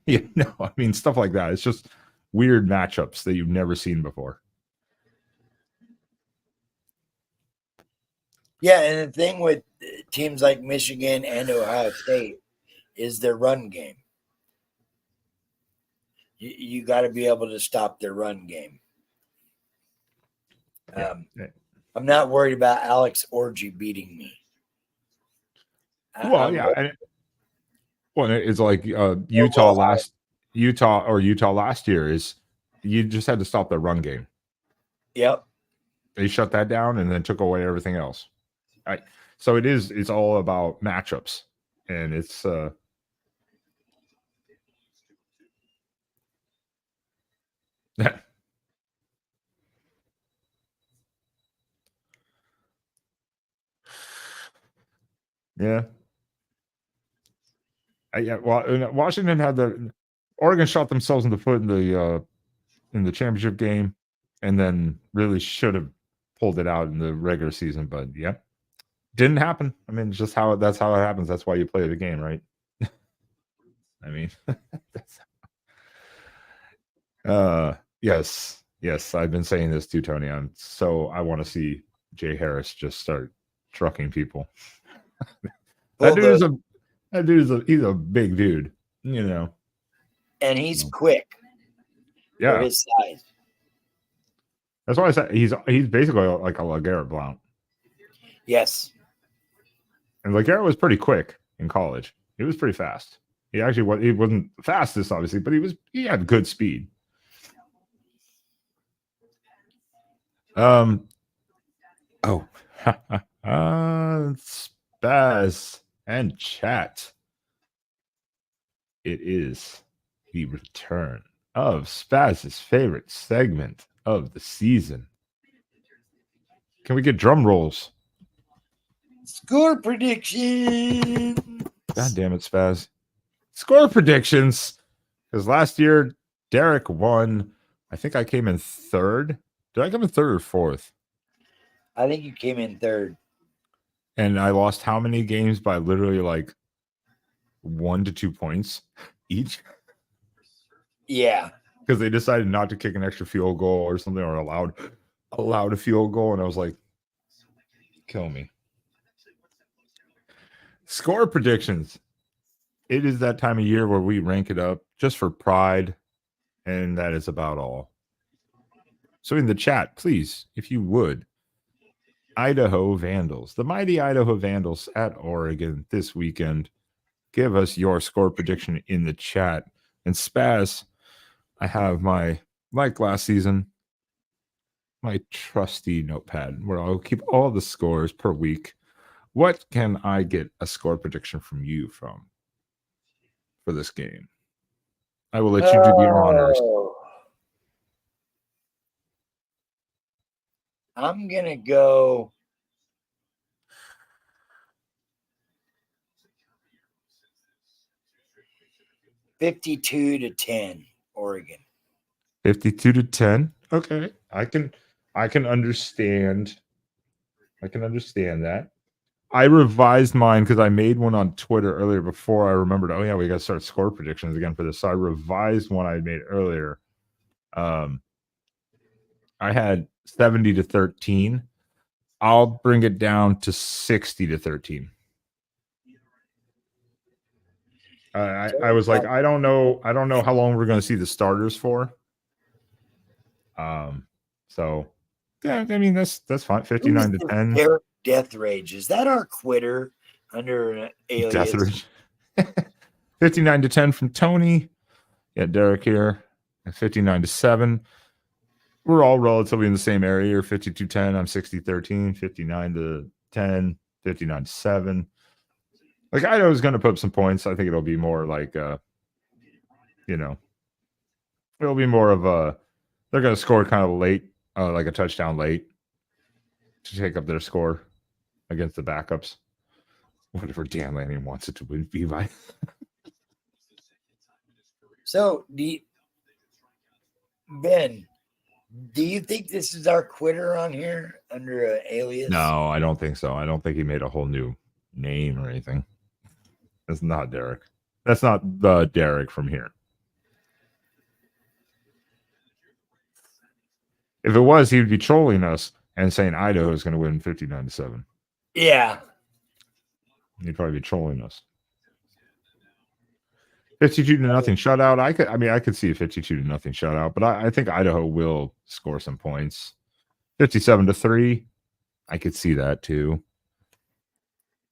I mean, stuff like that. It's just weird matchups that you've never seen before. Yeah, and the thing with teams like Michigan and Ohio State is their run game. You got to be able to stop their run game. I'm not worried about Alex Orji beating me. It's like Utah last year is you just had to stop the run game. Yep. They shut that down and then took away everything else. So it's all about matchups, and it's yeah. Well, Washington had Oregon shot themselves in the foot in the championship game, and then really should have pulled it out in the regular season, but didn't happen. I mean, it's just that's how it happens. That's why you play the game, right? I mean, yes. I've been saying this too, Tony. I want to see Jay Harris just start trucking people. He's a big dude, and he's quick. Yeah, for his size. That's why I said he's basically like a LeGarrette Blount. Yes. And LeGarrette was pretty quick in college. He was pretty fast. He wasn't the fastest, obviously, but he had good speed. Spaz and chat. It is the return of Spaz's favorite segment of the season. Can we get drum rolls? Score predictions. God damn it, Spaz. Score predictions. Because last year, Derek won. I think I came in third. Did I come in third or fourth? I think you came in third. And I lost how many games by literally like 1 to 2 points each? Yeah. Because they decided not to kick an extra field goal or something, or allowed a field goal. And I was like, kill me. Score predictions. it is that time of year where we rank it up just for pride, and that is about all. So in the chat, please, if you would, Idaho Vandals, the mighty Idaho Vandals at Oregon this weekend. Give us your score prediction in the chat. And Spaz, I have like last season, my trusty notepad where I'll keep all the scores per week. What can I get a score prediction from you for this game? I will let you do the honors. I'm going to go 52-10 Oregon. 52-10. Okay. I can understand. I can understand that. I revised mine because I made one on Twitter earlier before I remembered, oh yeah, we got to start score predictions again for this. So I revised one I made earlier. I had 70-13. I'll bring it down to 60-13. I was like, I don't know how long we're going to see the starters for. So yeah, I mean that's fine. 59-10. Derek Death Rage, is that our quitter under an alias? Death Rage. 59-10 from Tony. Yeah, Derek here. 59-7. We're all relatively in the same area. You're 52-10. I'm 60-13. 59-10. 59-7. Like Idaho's going to put up some points. I think it'll be more like, it'll be more of a. They're going to score kind of late, like a touchdown late, to take up their score against the backups. Whatever Dan Lanning wants it to be by. So, Ben, do you think this is our quitter on here under an alias? No, I don't think so. I don't think he made a whole new name or anything. That's not Derek. That's not the Derek from here. If it was, he would be trolling us and saying Idaho is going to win 59-7. Yeah. He'd probably be trolling us. 52-0 shutout. I could see a 52-0 shutout, but I think Idaho will score some points. 57-3. I could see that too.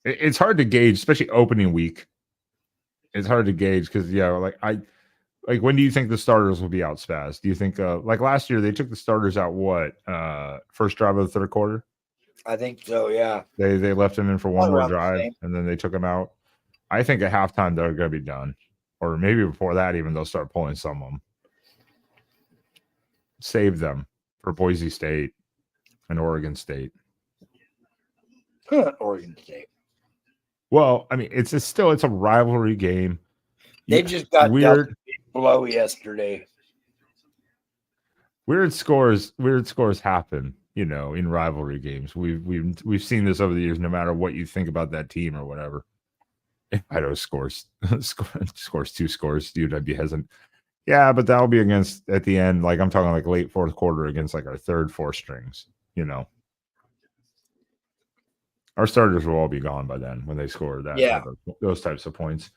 It's hard to gauge, especially opening week. It's hard to gauge because when do you think the starters will be out, Spaz? Do you think like last year they took the starters out first drive of the third quarter? I think so, yeah. They left them in for one more drive and then they took them out. I think at halftime they're going to be done. Or maybe before that even they'll start pulling some of them. Save them for Boise State and Oregon State. Oregon State. Well, I mean, it's a rivalry game. They just got weird blow yesterday. Weird scores happen, in rivalry games. We've seen this over the years. No matter what you think about that team or whatever, if Idaho scores 2 scores, dude, I'd be hesitant. Yeah, but that'll be against at the end. Like I'm talking like late fourth quarter against like our third, fourth strings. Our starters will all be gone by then when they score those types of points.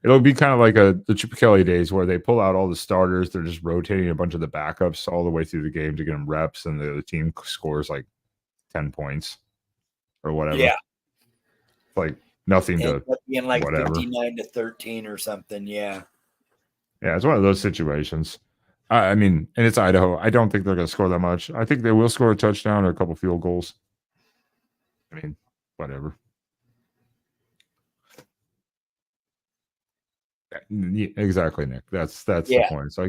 It'll be kind of like the Chip Kelly days where they pull out all the starters. They're just rotating a bunch of the backups all the way through the game to get them reps, and the team scores like 10 points or whatever. Yeah, it's like nothing to being like whatever. 59-13 or something. Yeah, it's one of those situations. I mean, and it's Idaho. I don't think they're going to score that much. I think they will score a touchdown or a couple field goals. I mean, whatever. Yeah, exactly, Nick. That's the point. So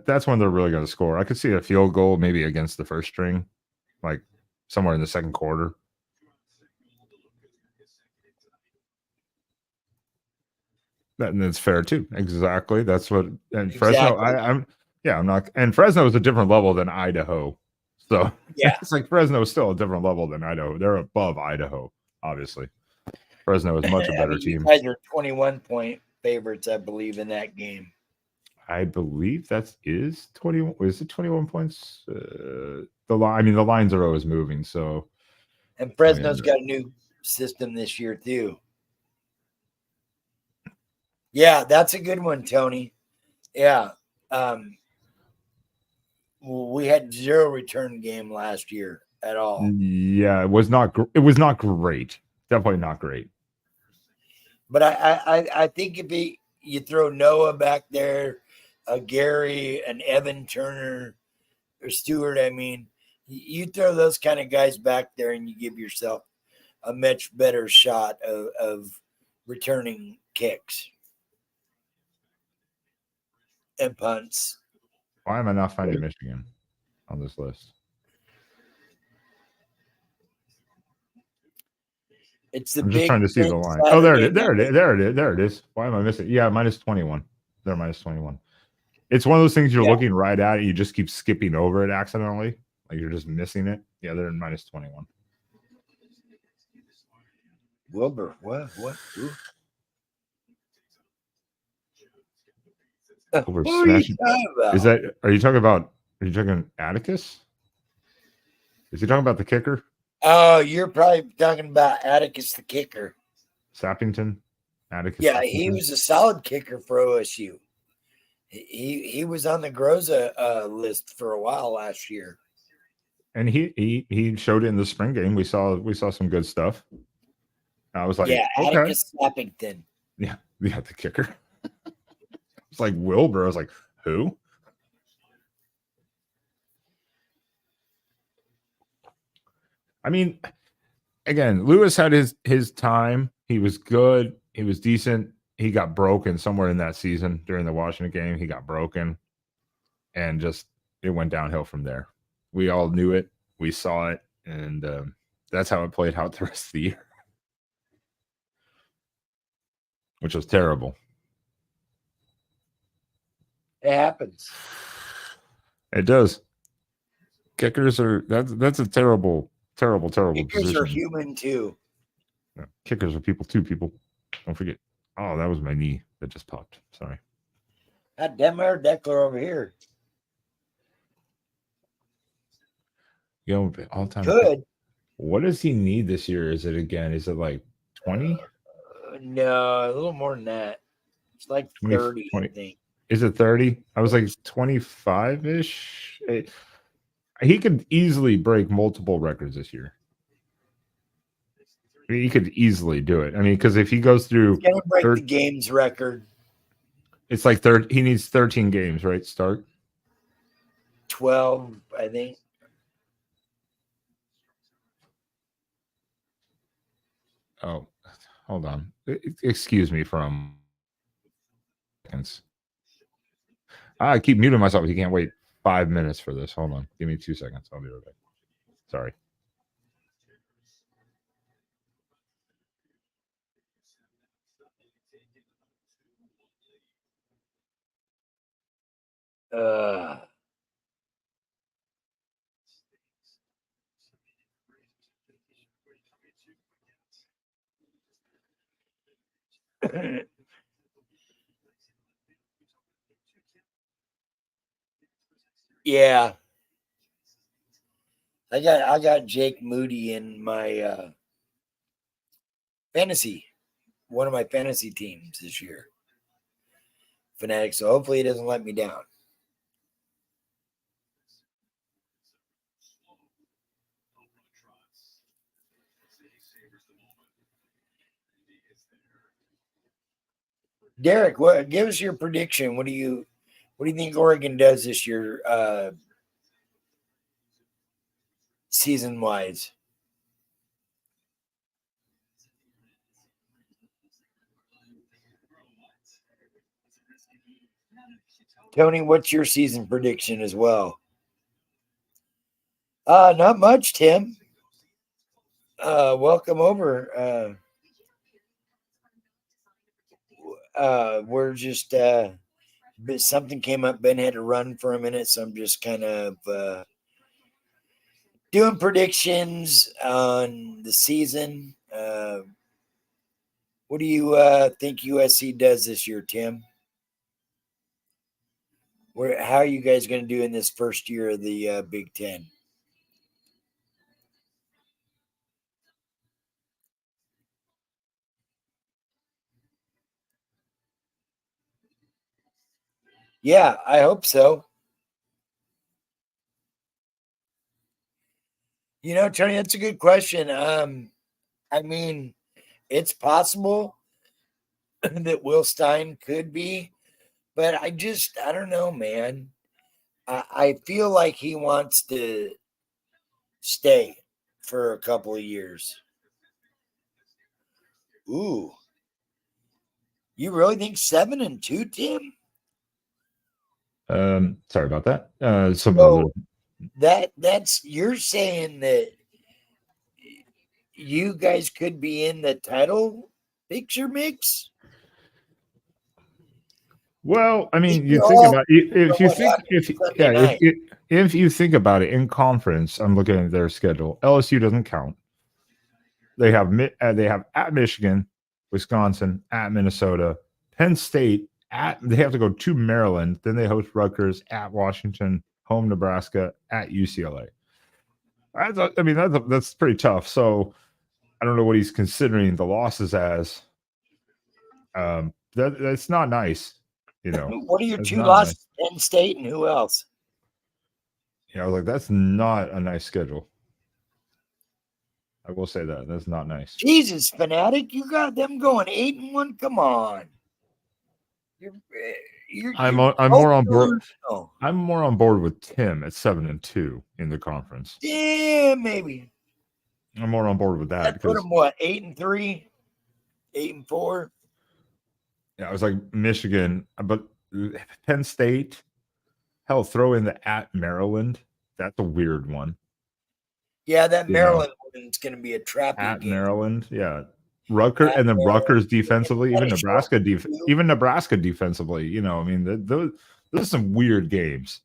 that's when they're really going to score. I could see a field goal maybe against the first string, like somewhere in the second quarter. That's fair too. Exactly. That's what. And Fresno, I'm not. And Fresno is a different level than Idaho. So it's like Fresno is still a different level than Idaho. They're above Idaho, obviously. Fresno is much a better team. You guys are 21-point favorites, I believe, in that game. I believe that is 21. Is it 21 points? The lines are always moving. So, and Fresno's got a new system this year too. Yeah, that's a good one, Tony. Yeah. We had 0 return game last year at all. Yeah, it was not. It was not great. Definitely not great. But I think if you throw Noah back there, Gary, and Evan Turner or Stewart, I mean, you throw those kind of guys back there, and you give yourself a much better shot of returning kicks and punts. Why am I not finding Michigan on this list? It's the I'm just big trying to see the line. Oh, there it is. There it is. Why am I missing? Yeah, minus 21. They're minus 21. It's one of those things you're looking right at, and you just keep skipping over it accidentally. Like you're just missing it. Yeah, they're in minus 21. Wilbur, what? Ooh. Over What are you smashing. talking about? Is that? Are you talking Atticus? Is he talking about the kicker? Oh, you're probably talking about Atticus the kicker. Sappington? Atticus. Yeah, Sappington? he was a solid kicker for OSU. He was on the Groza list for a while last year. And he showed it in the spring game. We saw some good stuff. I was like, yeah, okay. Atticus Sappington. Yeah, the kicker. It's like Wilbur. I was like, who? I mean, again, Lewis had his time. He was good. He was decent. He got broken somewhere in that season during the Washington game. He got broken, and just it went downhill from there. We all knew it. We saw it, and that's how it played out the rest of the year, which was terrible. It happens. It does. Kickers are that's a terrible Kickers position. are human too. Yeah, kickers are people too. People, don't forget. Oh, that was my knee that just popped. Sorry. God damn, our Deckler over here. You know, all time. Good. What does he need this year? Is it again? Is it like 20? No, a little more than that. It's like 20, 30, 20. I think. Is it 30? I was like 25 ish. He could easily break multiple records this year. I mean, he could easily do it. I mean, because if he goes through, He's gonna break the games record. It's like third. He needs 13 games, right? Start 12, I think. Oh, hold on. Excuse me from seconds. I keep muting myself. He can't wait 5 minutes for this. Hold on. Give me 2 seconds. I'll be right back. Sorry. Yeah. I got Jake Moody in my fantasy, one of my fantasy teams this year. Fanatics, so hopefully he doesn't let me down. Derek, give us your prediction. What do you think Oregon does this year, season wise? Tony, what's your season prediction as well? Not much, Tim. Welcome over. We're just something came up. Ben had to run for a minute, so I'm just kind of doing predictions on the season. What do you think USC does this year, Tim? How are you guys going to do in this first year of the Big Ten? Yeah, I hope so. Tony, that's a good question. I mean, it's possible that Will Stein could be, but I don't know, man. I feel like he wants to stay for a couple of years. Ooh. You really think 7-2, Tim? Sorry about that. So that's you're saying that you guys could be in the title picture mix? Well, I mean, you think all about if you what think happened if Sunday yeah night. if you think about it in conference, I'm looking at their schedule. LSU doesn't count. They have they have at Michigan, Wisconsin, at Minnesota, Penn State. They have to go to Maryland. Then they host Rutgers, at Washington, home Nebraska, at UCLA. I mean that's pretty tough. So I don't know what he's considering the losses as. That's not nice. What are your That's two not nice. losses? Penn State and who else? Yeah, I was like, that's not a nice schedule. I will say that. That's not nice. Jesus, fanatic, you got them going 8-1. Come on. I'm more on board. I'm more on board with Tim at 7-2 in the conference. Yeah, maybe. I'm more on board with that That put them what, 8-3, 8-4. Yeah, I was like Michigan, but Penn State. Hell, throw in the at Maryland. That's a weird one. Yeah, that Maryland one's going to be a trappy at game. Maryland. Yeah, and then Rutgers defensively, even Nebraska defensively. I mean, those are some weird games.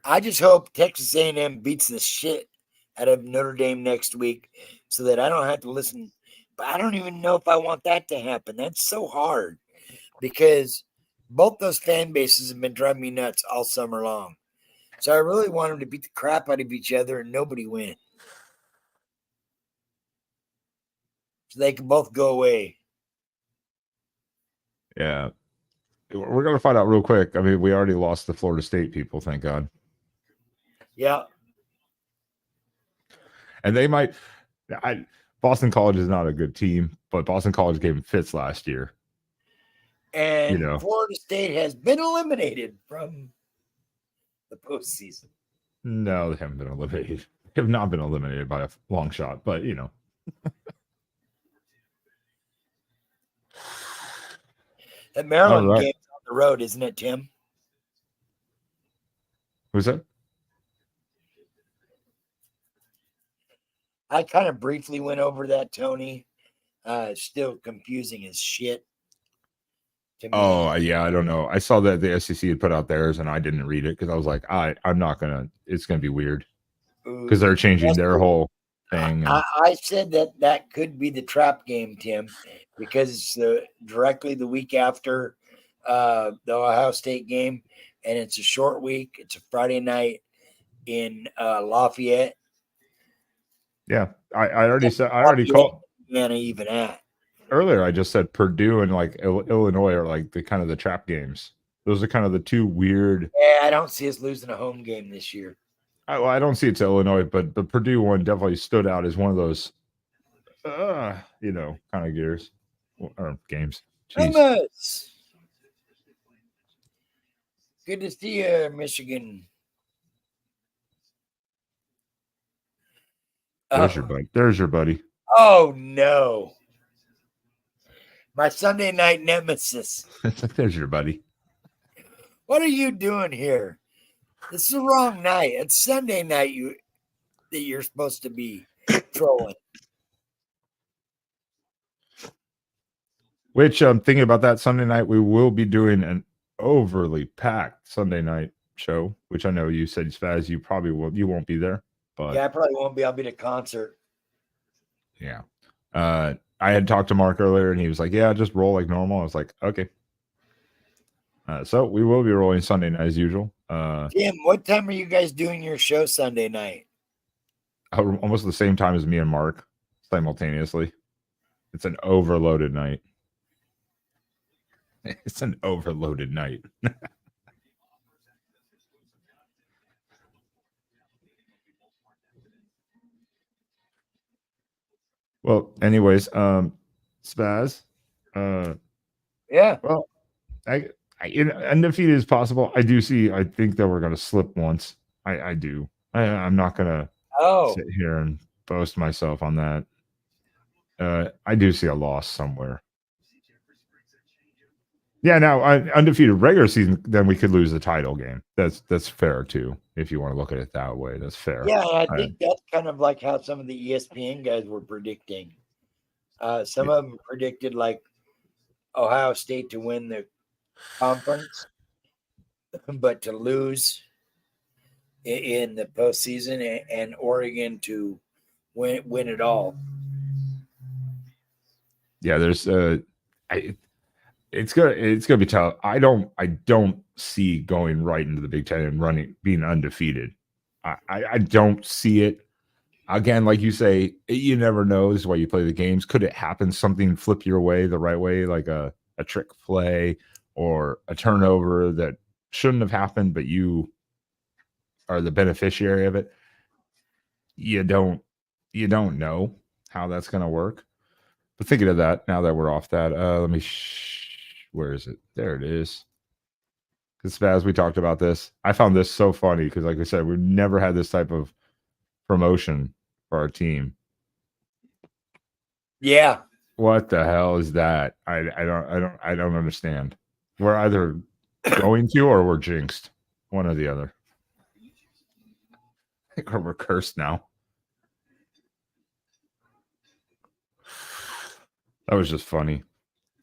I just hope Texas A&M beats the shit out of Notre Dame next week so that I don't have to listen. But I don't even know if I want that to happen. That's so hard because both those fan bases have been driving me nuts all summer long. So I really want them to beat the crap out of each other and nobody win. So they can both go away. Yeah. We're going to find out real quick. I mean, we already lost the Florida State people, thank God. Yeah. And they might Boston College is not a good team, but Boston College gave them fits last year. And Florida State has been eliminated from the postseason. No, they haven't been eliminated. They have not been eliminated by a long shot, but That Maryland game's on the road, isn't it, Tim? Who's that? I kind of briefly went over that, Tony. Still confusing as shit to me. Oh, yeah, I don't know. I saw that the SEC had put out theirs, and I didn't read it because I was like, I'm not going to – it's going to be weird because they're changing their whole thing. I said that could be the trap game, Tim, because it's directly the week after the Ohio State game, and it's a short week. It's a Friday night in Lafayette. Yeah, I already said. I already called. Indiana even at earlier. I just said Purdue and like Illinois are like the kind of the trap games. Those are kind of the two weird. Yeah, I don't see us losing a home game this year. I don't see it to Illinois, but the Purdue one definitely stood out as one of those, kind of gears or games. Jeez. Good to see you, Michigan. There's your buddy. There's your buddy. Oh no. My Sunday night nemesis. There's your buddy. What are you doing here? It's the wrong night. It's Sunday night that you're supposed to be trolling. Which I'm thinking about that Sunday night. We will be doing an overly packed Sunday night show, which I know you said, Spaz, you probably will. You won't be there. But yeah, I probably won't be. I'll be at a concert. Yeah. I had talked to Mark earlier and he was like, yeah, just roll like normal. I was like, okay. So we will be rolling Sunday night as usual. Tim, what time are you guys doing your show Sunday night? Almost the same time as me and Mark simultaneously. It's an overloaded night. It's an overloaded night. Well, anyways, Spaz, Yeah. well, undefeated is possible. I think that we're going to slip once. I do. I'm not going to Oh, sit here and boast myself on that. I do see a loss somewhere. Yeah, now undefeated regular season, then we could lose the title game. That's fair too, if you want to look at it that way. That's fair. yeah. I think that's kind of like how some of the ESPN guys were predicting. Some of them predicted like Ohio State to win the conference, but to lose in the postseason, and Oregon to win it all. Yeah, there's it's gonna be tough. I don't see going right into the Big Ten and being undefeated. I don't see it. Again, like you say, you never know. This is why you play the games. Could it happen? Something flip your way the right way, like a trick play or a turnover that shouldn't have happened, but you are the beneficiary of it. You don't know how that's going to work. But thinking of that, now that we're off that, let me. Where is it? There it is. Because as we talked about this, I found this so funny because, like I said, we've never had this type of promotion for our team. Yeah. What the hell is that? I don't understand. We're either going to or we're jinxed. One or the other. Or we're cursed now. That was just funny.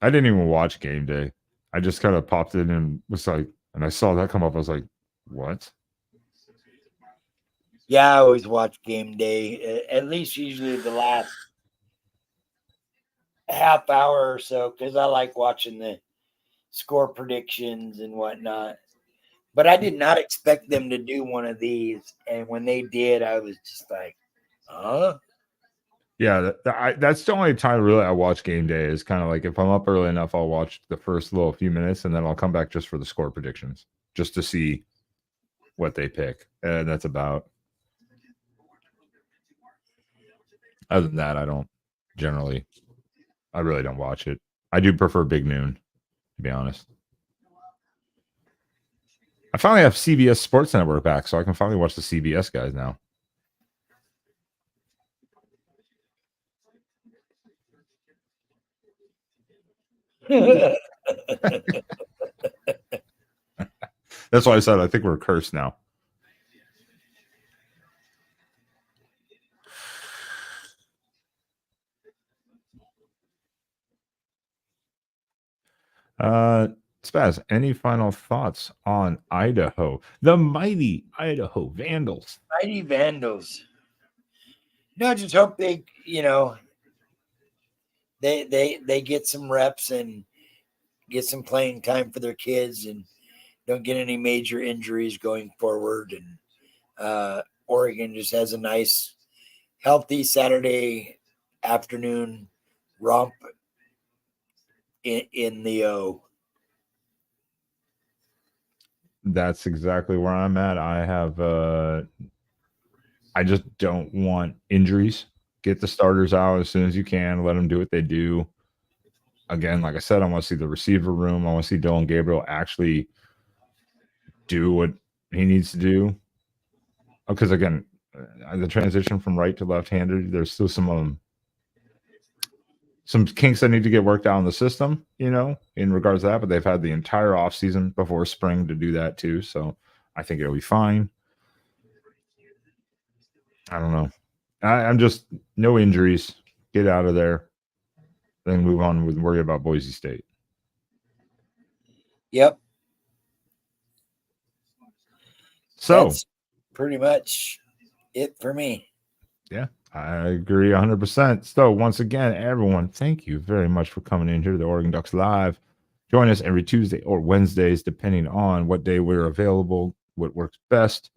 I didn't even watch game day. I just kind of popped in and was like, and I saw that come up. I was like, what? Yeah, I always watch game day, at least usually the last half hour or so, because I like watching the score predictions and whatnot. But I did not expect them to do one of these. And when they did, I was just like, huh? Yeah, that's the only time really I watch game day is kind of like if I'm up early enough, I'll watch the first little few minutes and then I'll come back just for the score predictions, just to see what they pick. And that's about. Other than that, I really don't watch it. I do prefer Big Noon, to be honest. I finally have CBS Sports Network back, so I can finally watch the CBS guys now. That's why I said I think we're cursed now. Spaz, any final thoughts on Idaho? The mighty Idaho Vandals. Mighty Vandals. No, I just hope they, they get some reps and get some playing time for their kids and don't get any major injuries going forward. And Oregon just has a nice, healthy Saturday afternoon romp in the O. That's exactly where I'm at. I just don't want injuries. Get the starters out as soon as you can. Let them do what they do. Again, like I said, I want to see the receiver room. I want to see Dylan Gabriel actually do what he needs to do. Because again, the transition from right to left-handed, there's still some kinks that need to get worked out in the system, in regards to that. But they've had the entire offseason before spring to do that too. So I think it'll be fine. I don't know. I'm just no injuries. Get out of there. Then move on with worry about Boise State. Yep. So that's pretty much it for me. Yeah, I agree 100%. So once again, everyone, thank you very much for coming in here to the Oregon Ducks Live. Join us every Tuesday or Wednesdays, depending on what day we're available, what works best.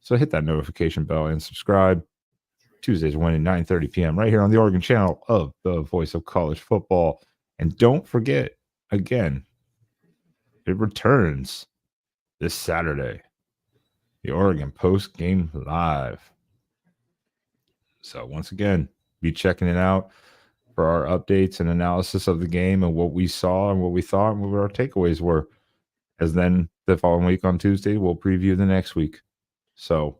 So hit that notification bell and subscribe. Tuesdays, 1 and 9:30 p.m. right here on the Oregon channel of the Voice of College Football. And don't forget, again, it returns this Saturday. The Oregon Post Game Live. So once again, be checking it out for our updates and analysis of the game and what we saw and what we thought and what our takeaways were. As then the following week on Tuesday, we'll preview the next week. So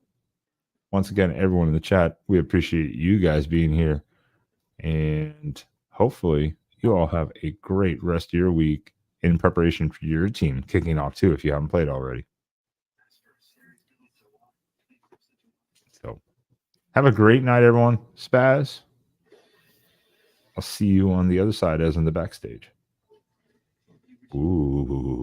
once again, everyone in the chat, we appreciate you guys being here. And hopefully you all have a great rest of your week in preparation for your team kicking off too, if you haven't played already. So have a great night, everyone. Spaz, I'll see you on the other side as in the backstage. Ooh.